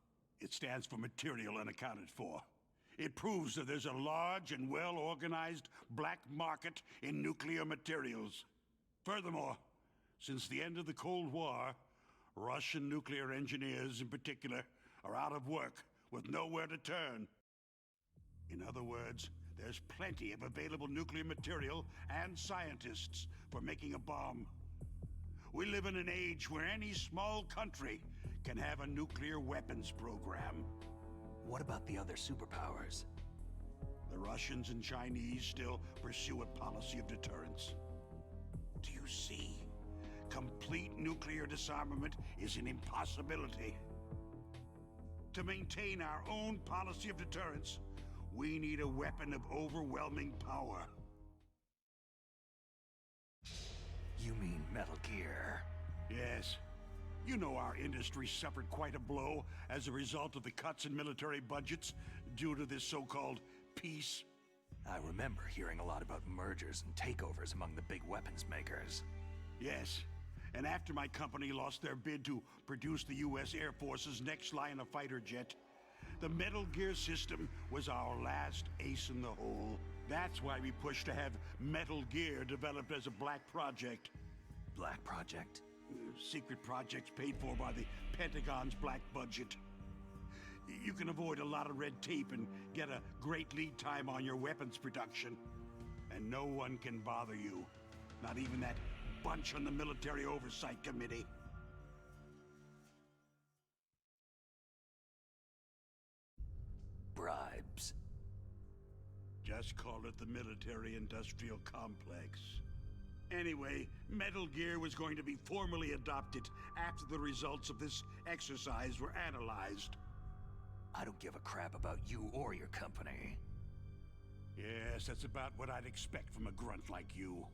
It stands for Material Unaccounted For. It proves that there's a large and well-organized black market in nuclear materials. Furthermore, since the end of the Cold War, Russian nuclear engineers in particular are out of work with nowhere to turn. In other words, there's plenty of available nuclear material and scientists for making a bomb. We live in an age where any small country can have a nuclear weapons program. What about the other superpowers? The Russians and Chinese still pursue a policy of deterrence. Do you see? Complete nuclear disarmament is an impossibility. To maintain our own policy of deterrence, we need a weapon of overwhelming power. You mean Metal Gear? Yes. You know our industry suffered quite a blow as a result of the cuts in military budgets due to this so-called peace? I remember hearing a lot about mergers and takeovers among the big weapons makers. Yes. And after my company lost their bid to produce the U.S. Air Force's next line of fighter jet, the Metal Gear system was our last ace in the hole. That's why we pushed to have Metal Gear developed as a black project. Black project? Secret projects paid for by the Pentagon's black budget. You can avoid a lot of red tape and get a great lead time on your weapons production. And no one can bother you. Not even that bunch on the Military Oversight Committee. Bribes. Just call it the military-industrial complex. Anyway, Metal Gear was going to be formally adopted after the results of this exercise were analyzed. I don't give a crap about you or your company. Yes, that's about what I'd expect from a grunt like you.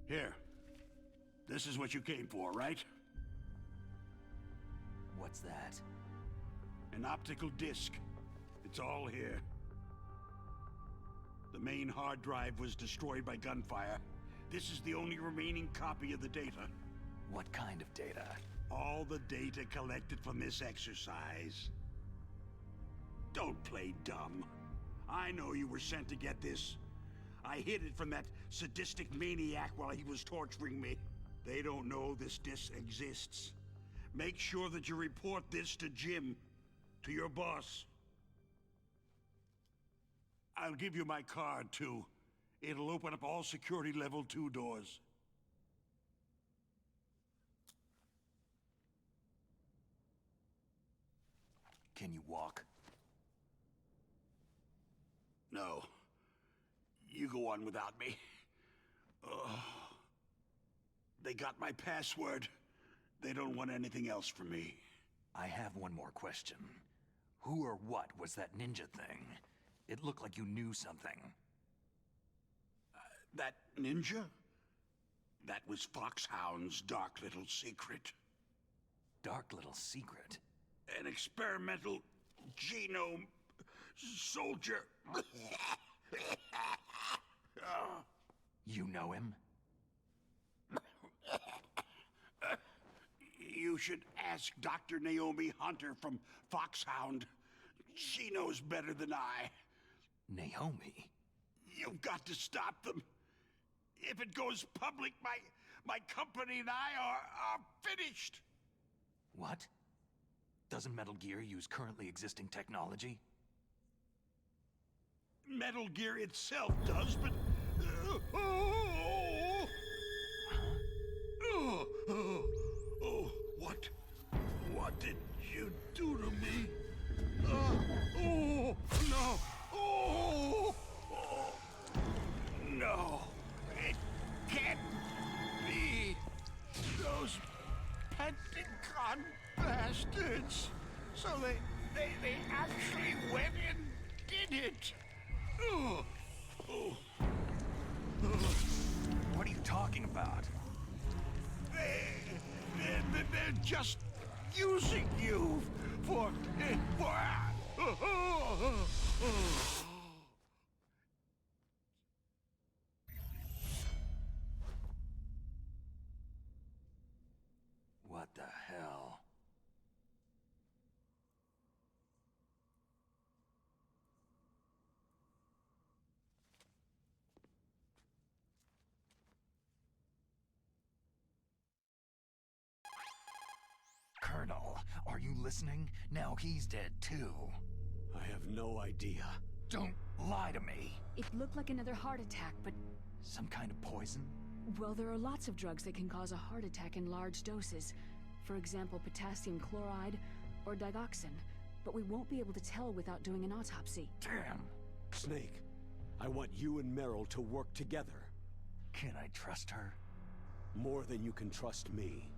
Here. This is what you came for, right? What's that? An optical disc. It's all here. The main hard drive was destroyed by gunfire. This is the only remaining copy of the data. What kind of data? All the data collected from this exercise. Don't play dumb. I know you were sent to get this. I hid it from that sadistic maniac while he was torturing me. They don't know this disc exists. Make sure that you report this to Jim, to your boss. I'll give you my card, too. It'll open up all security level 2 doors. Can you walk? No. You go on without me. They got my password. They don't want anything else from me. I have one more question. Who or what was that ninja thing? It looked like you knew something. That ninja? That was Foxhound's dark little secret. Dark little secret? An experimental genome soldier. You know him? You should ask Dr. Naomi Hunter from Foxhound. She knows better than I. Naomi? You've got to stop them. If it goes public, my company and I are finished. What? Doesn't Metal Gear use currently existing technology? Metal Gear itself does, but... What did you do to me? No! No! It can't be! Those Pentagon bastards! So they actually went and did it! What are you talking about? They're just using you for... What the hell? Colonel, are you listening? Now he's dead too. I have no idea. Don't lie to me. It looked like another heart attack, but... Some kind of poison? Well, there are lots of drugs that can cause a heart attack in large doses. For example, potassium chloride or digoxin. But we won't be able to tell without doing an autopsy. Damn. Snake, I want you and Meryl to work together. Can I trust her? More than you can trust me.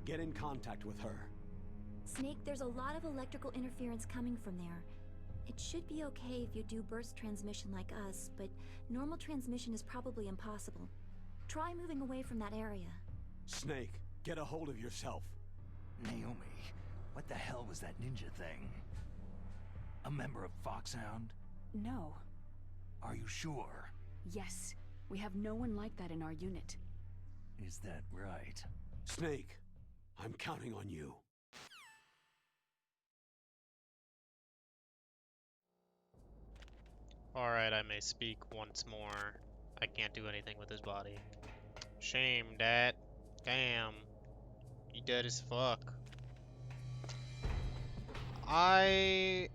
Get in contact with her. Snake, there's a lot of electrical interference coming from there. It should be okay if you do burst transmission like us, but normal transmission is probably impossible. Try moving away from that area. Snake, get a hold of yourself. Naomi, what the hell was that ninja thing? A member of Foxhound? No. Are you sure? Yes. We have no one like that in our unit. Is that right? Snake, I'm counting on you. Alright, I may speak once more. I can't do anything with his body. Shame, Dad. Damn. You dead as fuck. I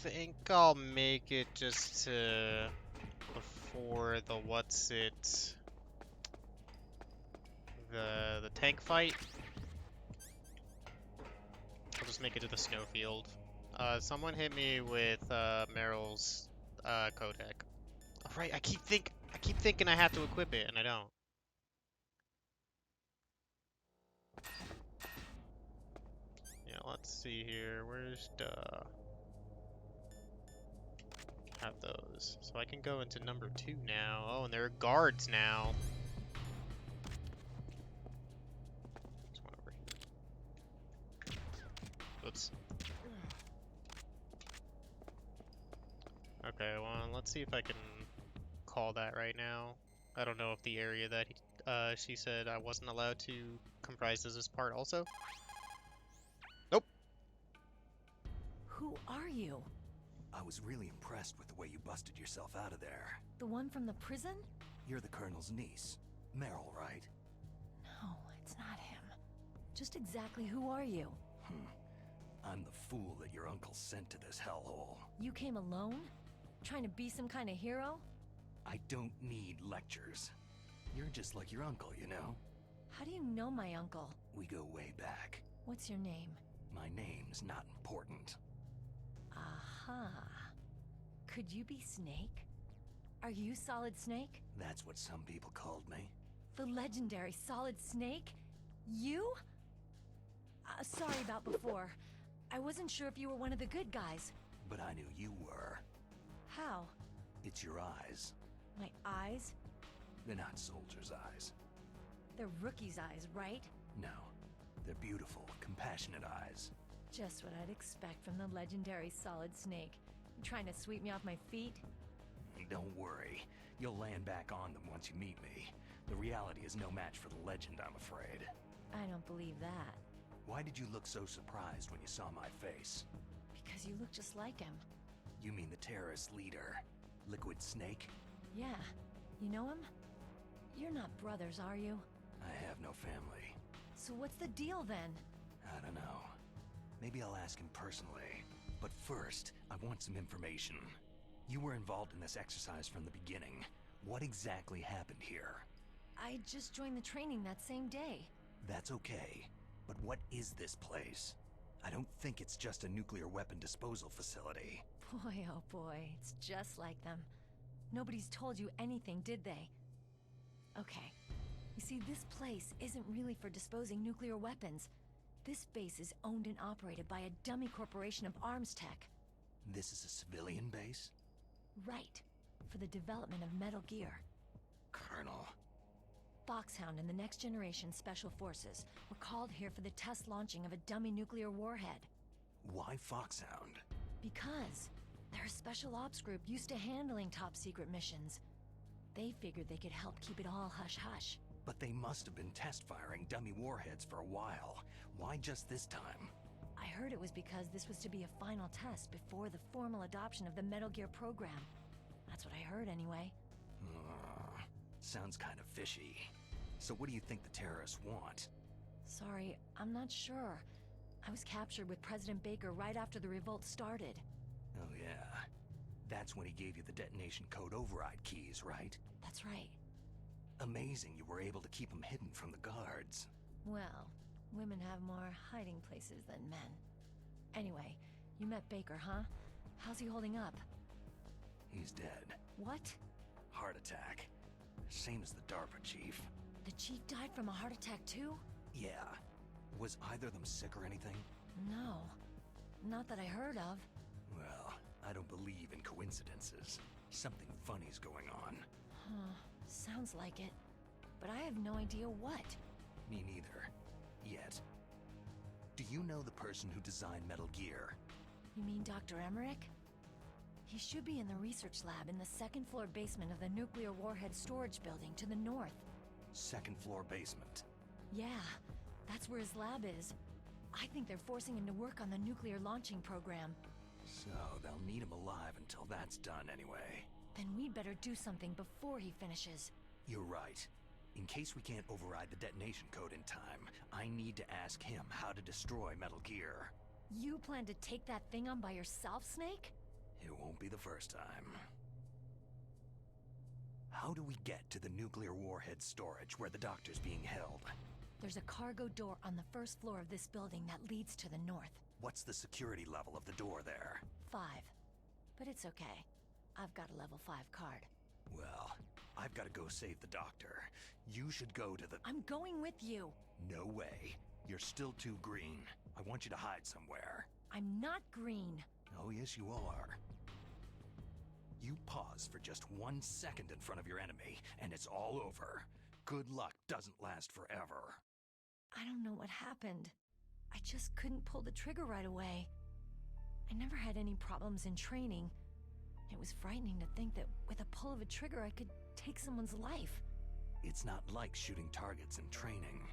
think I'll make it just to before the the tank fight. I'll just make it to the snowfield. Someone hit me with Meryl's Kodak. Oh, right, I keep thinking I have to equip it and I don't. Yeah, let's see here. Where's the have those? So I can go into number 2 now. Oh, and there are guards now. There's one over here. Oops. Okay, well, let's see if I can call that right now. I don't know if the area that she said I wasn't allowed to comprises this part also. Nope. Who are you? I was really impressed with the way you busted yourself out of there. The one from the prison? You're the Colonel's niece. Meryl, right? No, it's not him. Just exactly who are you? I'm the fool that your uncle sent to this hellhole. You came alone? Trying to be some kind of hero? I don't need lectures. You're just like your uncle, you know? How do you know my uncle? We go way back. What's your name? My name's not important. Aha. Could you be Snake? Are you Solid Snake? That's what some people called me. The legendary Solid Snake? You? Sorry about before. I wasn't sure if you were one of the good guys. But I knew you were. How? It's your eyes. My eyes? They're not soldiers' eyes. They're rookie's eyes, right? No. They're beautiful, compassionate eyes. Just what I'd expect from the legendary Solid Snake. You trying to sweep me off my feet? Don't worry. You'll land back on them once you meet me. The reality is no match for the legend, I'm afraid. I don't believe that. Why did you look so surprised when you saw my face? Because you look just like him. You mean the terrorist leader, Liquid Snake? Yeah. You know him? You're not brothers, are you? I have no family. So what's the deal then? I don't know. Maybe I'll ask him personally. But first, I want some information. You were involved in this exercise from the beginning. What exactly happened here? I just joined the training that same day. That's okay. But what is this place? I don't think it's just a nuclear weapon disposal facility. Boy, oh boy, it's just like them. Nobody's told you anything, did they? Okay. You see, this place isn't really for disposing nuclear weapons. This base is owned and operated by a dummy corporation of arms tech. This is a civilian base? Right. For the development of Metal Gear. Colonel. Foxhound and the Next Generation Special Forces were called here for the test launching of a dummy nuclear warhead. Why Foxhound? Because they're a special ops group used to handling top-secret missions. They figured they could help keep it all hush-hush. But they must have been test-firing dummy warheads for a while. Why just this time? I heard it was because this was to be a final test before the formal adoption of the Metal Gear program. That's what I heard anyway. Sounds kind of fishy. So what do you think the terrorists want? Sorry, I'm not sure. I was captured with President Baker right after the revolt started. Oh yeah. That's when he gave you the detonation code override keys, right? That's right. Amazing you were able to keep them hidden from the guards. Well, women have more hiding places than men. Anyway, you met Baker, huh? How's he holding up? He's dead. What? Heart attack. Same as the DARPA chief. The chief died from a heart attack too? Yeah. Was either of them sick or anything? No. Not that I heard of. Well, I don't believe in coincidences. Something funny's going on. Huh. Sounds like it. But I have no idea what. Me neither. Yet. Do you know the person who designed Metal Gear? You mean Dr. Emmerich? He should be in the research lab in the second floor basement of the nuclear warhead storage building to the north. Second floor basement. Yeah, that's where his lab is. I think they're forcing him to work on the nuclear launching program. So they'll need him alive until that's done anyway. Then we'd better do something before he finishes. You're right. In case we can't override the detonation code in time, I need to ask him how to destroy Metal Gear. You plan to take that thing on by yourself, Snake? It won't be the first time. How do we get to the nuclear warhead storage where the doctor's being held? There's a cargo door on the first floor of this building that leads to the north. What's the security level of the door there? 5. But it's okay. I've got a level 5 card. Well, I've got to go save the doctor. You should go to the... I'm going with you! No way. You're still too green. I want you to hide somewhere. I'm not green. Oh, yes, you are. You pause for just 1 second in front of your enemy, and it's all over. Good luck doesn't last forever. I don't know what happened. I just couldn't pull the trigger right away. I never had any problems in training. It was frightening to think that with a pull of a trigger I could take someone's life. It's not like shooting targets in training.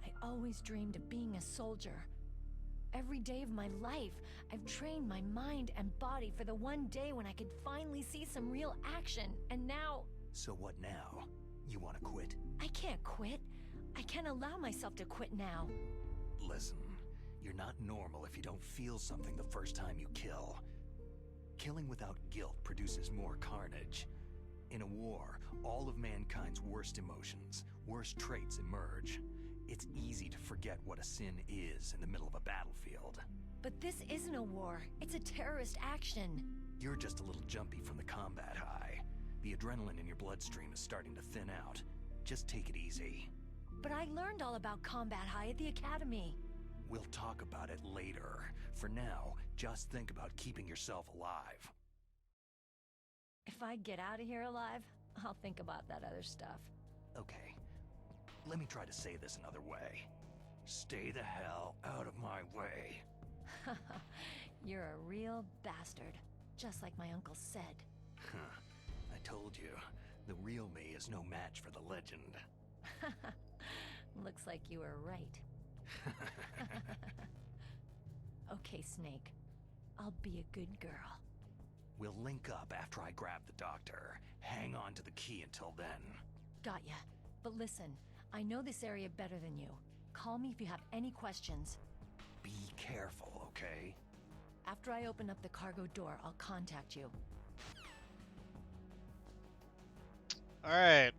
I always dreamed of being a soldier. Every day of my life, I've trained my mind and body for the one day when I could finally see some real action, and now... So what now? You want to quit? I can't quit. I can't allow myself to quit now. Listen, you're not normal if you don't feel something the first time you kill. Killing without guilt produces more carnage. In a war, all of mankind's worst emotions, worst traits emerge. It's easy to forget what a sin is in the middle of a battlefield. But this isn't a war. It's a terrorist action. You're just a little jumpy from the combat high. The adrenaline in your bloodstream is starting to thin out. Just take it easy. But I learned all about combat high at the academy. We'll talk about it later. For now, just think about keeping yourself alive. If I get out of here alive, I'll think about that other stuff. Okay. Let me try to say this another way. Stay the hell out of my way. You're a real bastard, just like my uncle said. Huh. I told you, the real me is no match for the legend. Looks like you were right. Okay, Snake. I'll be a good girl. We'll link up after I grab the doctor. Hang on to the key until then. Got ya. But listen, I know this area better than you. Call me if you have any questions. Be careful, okay? After I open up the cargo door, I'll contact you. Alright.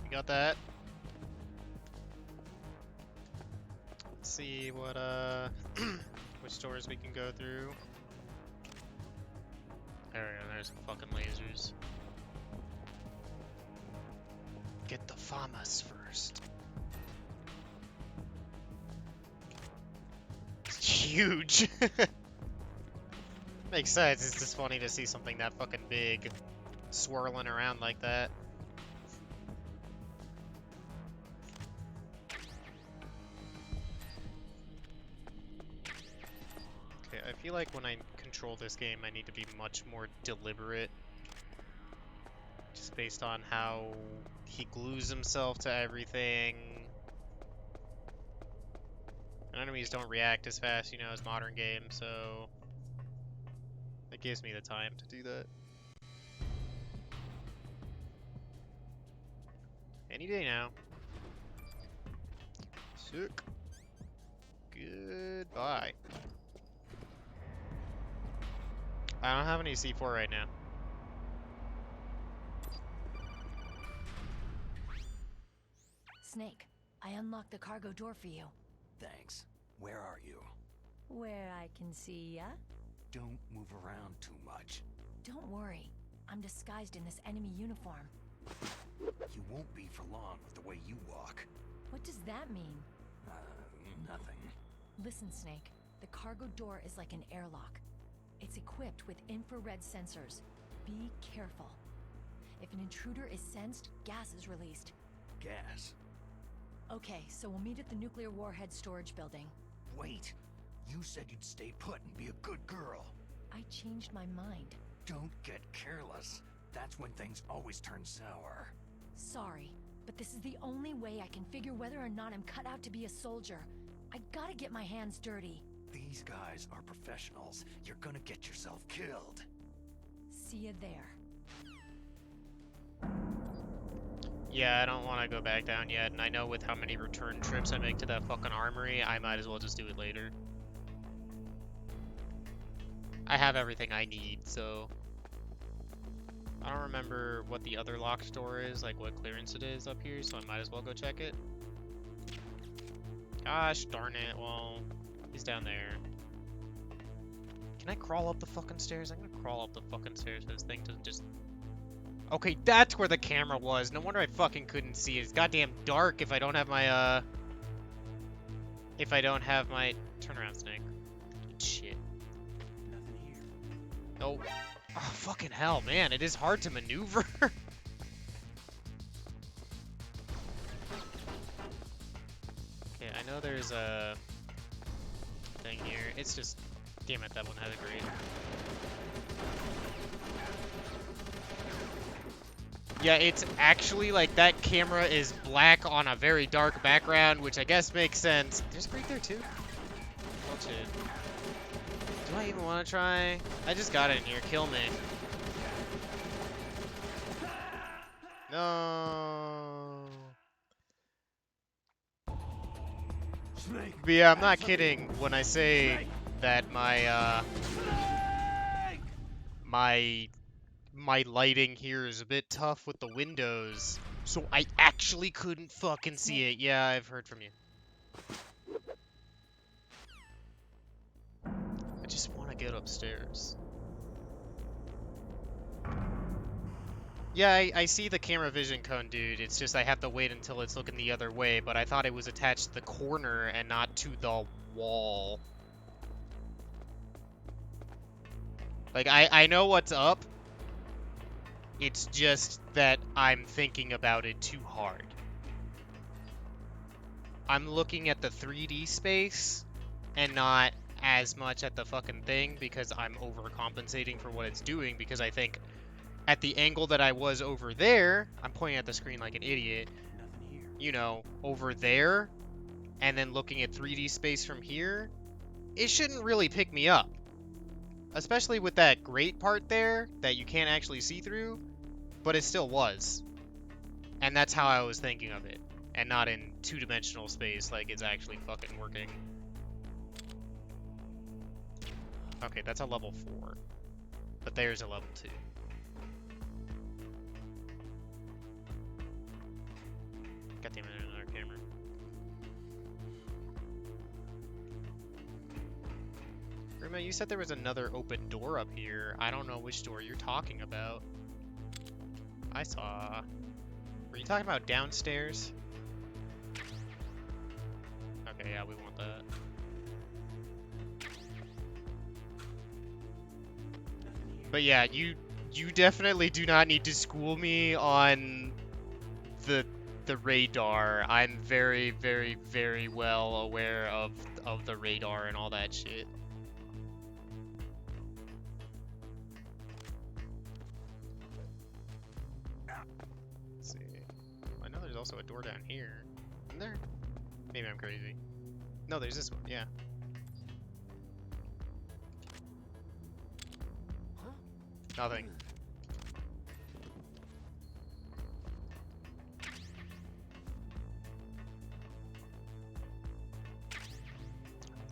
We got that. Let's see what, which doors we can go through. There we go, there's some fucking lasers. Get the FAMAS first. It's huge! Makes sense, it's just funny to see something that fucking big swirling around like that. Okay, I feel like when I control this game I need to be much more deliberate. Just based on how he glues himself to everything. And enemies don't react as fast, you know, as modern games, so it gives me the time to do that. Any day now. Sick. Goodbye. I don't have any C4 right now. Snake, I unlocked the cargo door for you. Thanks. Where are you? Where I can see ya. Don't move around too much. Don't worry. I'm disguised in this enemy uniform. You won't be for long with the way you walk. What does that mean? Nothing. Listen, Snake. The cargo door is like an airlock. It's equipped with infrared sensors. Be careful. If an intruder is sensed, gas is released. Gas? Okay, so we'll meet at the nuclear warhead storage building. Wait! You said you'd stay put and be a good girl. I changed my mind. Don't get careless. That's when things always turn sour. Sorry, but this is the only way I can figure whether or not I'm cut out to be a soldier. I gotta get my hands dirty. These guys are professionals. You're gonna get yourself killed. See you there. Yeah, I don't want to go back down yet, and I know with how many return trips I make to that fucking armory, I might as well just do it later. I have everything I need, so... I don't remember what the other locked door is, like what clearance it is up here, so I might as well go check it. Gosh darn it, well, he's down there. Can I crawl up the fucking stairs? I'm gonna crawl up the fucking stairs so this thing doesn't just... Okay, that's where the camera was. No wonder I fucking couldn't see it. It's goddamn dark if I don't have my, If I don't have my... Turn around, Snake. Shit. Nothing here. Oh. Oh, fucking hell, man. It is hard to maneuver. Okay, I know there's a thing here. It's just... Damn it, that one had a grate. Yeah, it's actually like that camera is black on a very dark background, which I guess makes sense. There's a grate there too. Bullshit. Do I even want to try? I just got in here. Kill me. No. Snake. But yeah, I'm not kidding when I say that my my lighting here is a bit tough with the windows, so I actually couldn't fucking see it. Yeah, I've heard from you. I just want to get upstairs. Yeah, I see the camera vision cone, dude. It's just I have to wait until it's looking the other way, but I thought it was attached to the corner and not to the wall. Like, I know what's up. It's just that I'm thinking about it too hard. I'm looking at the 3D space and not as much at the fucking thing because I'm overcompensating for what it's doing, because I think at the angle that I was over there, I'm pointing at the screen like an idiot, you know, over there, and then looking at 3D space from here, it shouldn't really pick me up. Especially with that grate part there that you can't actually see through, but it still was. And that's how I was thinking of it, and not in two-dimensional space like it's actually fucking working. Okay, that's a level 4, but there's a level 2. God damn it, there's another camera. Rima, you said there was another open door up here. I don't know which door you're talking about. I saw... Were you talking about downstairs? Okay, yeah, we want that. But yeah, you definitely do not need to school me on the radar. I'm very, very, very well aware of the radar and all that shit. Let's see. I know there's also a door down here. Isn't there? Maybe I'm crazy. No, there's this one, yeah. Nothing.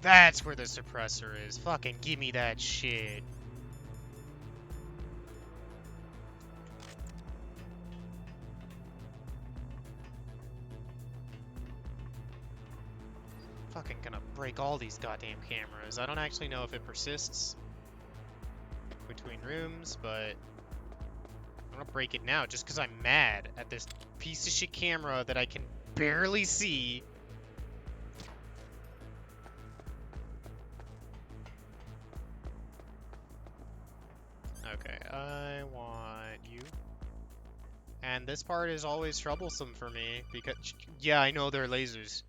That's where the suppressor is. Fucking give me that shit. Fucking gonna break all these goddamn cameras. I don't actually know if it persists between rooms, but I'm gonna break it now just because I'm mad at this piece of shit camera that I can barely see. Okay, I want you. And this part is always troublesome for me because, yeah, I know they're lasers.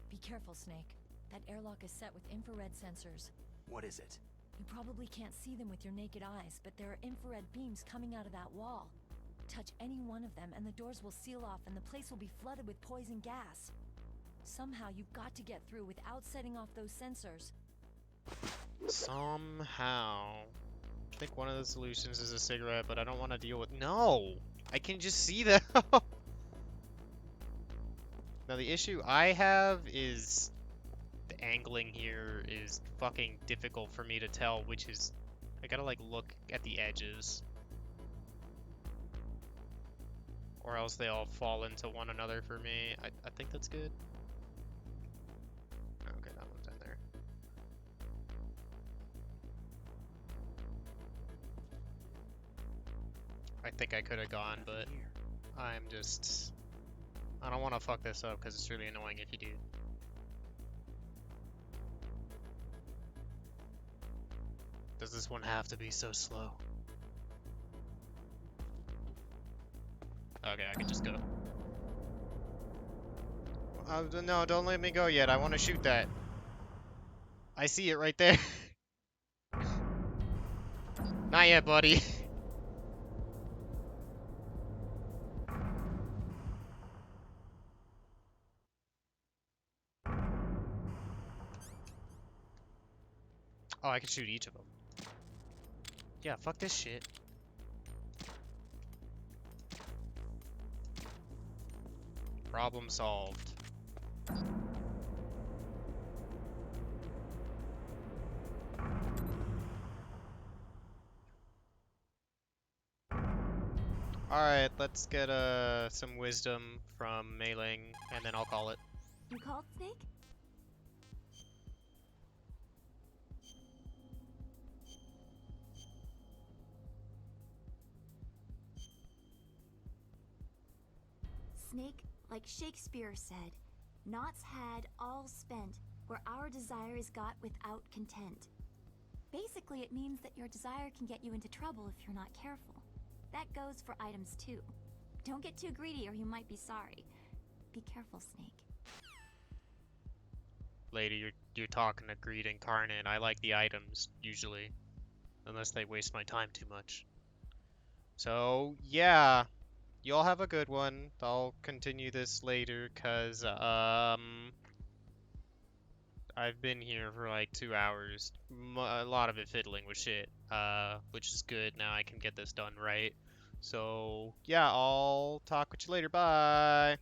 Be careful, Snake. That airlock is set with infrared sensors. What is it? You probably can't see them with your naked eyes, but there are infrared beams coming out of that wall. Touch any one of them and the doors will seal off and the place will be flooded with poison gas. Somehow you've got to get through without setting off those sensors. Somehow. I think one of the solutions is a cigarette, but I don't want to deal with... No! I can just see that. Now the issue I have is the angling here is fucking difficult for me to tell which is... I gotta like look at the edges. Or else they all fall into one another for me. I think that's good. Okay, that one's in there. I think I could have gone, but I'm just... I don't want to fuck this up because it's really annoying if you do. Does this one have to be so slow? Okay, I can just go. No, don't let me go yet. I want to shoot that. I see it right there. Not yet, buddy. Oh, I can shoot each of them. Yeah, fuck this shit. Problem solved. Alright, let's get some wisdom from Mei Ling, and then I'll call it. You called, Snake? Snake, like Shakespeare said, "Naught's had, all spent, where our desire is got without content." Basically, it means that your desire can get you into trouble if you're not careful. That goes for items too. Don't get too greedy or you might be sorry. Be careful, Snake. Lady, you're talking to Greed Incarnate. I like the items, usually. Unless they waste my time too much. So, yeah. Y'all have a good one. I'll continue this later, cause, I've been here for like 2 hours. A lot of it fiddling with shit, which is good. Now I can get this done right. So, yeah, I'll talk with you later. Bye!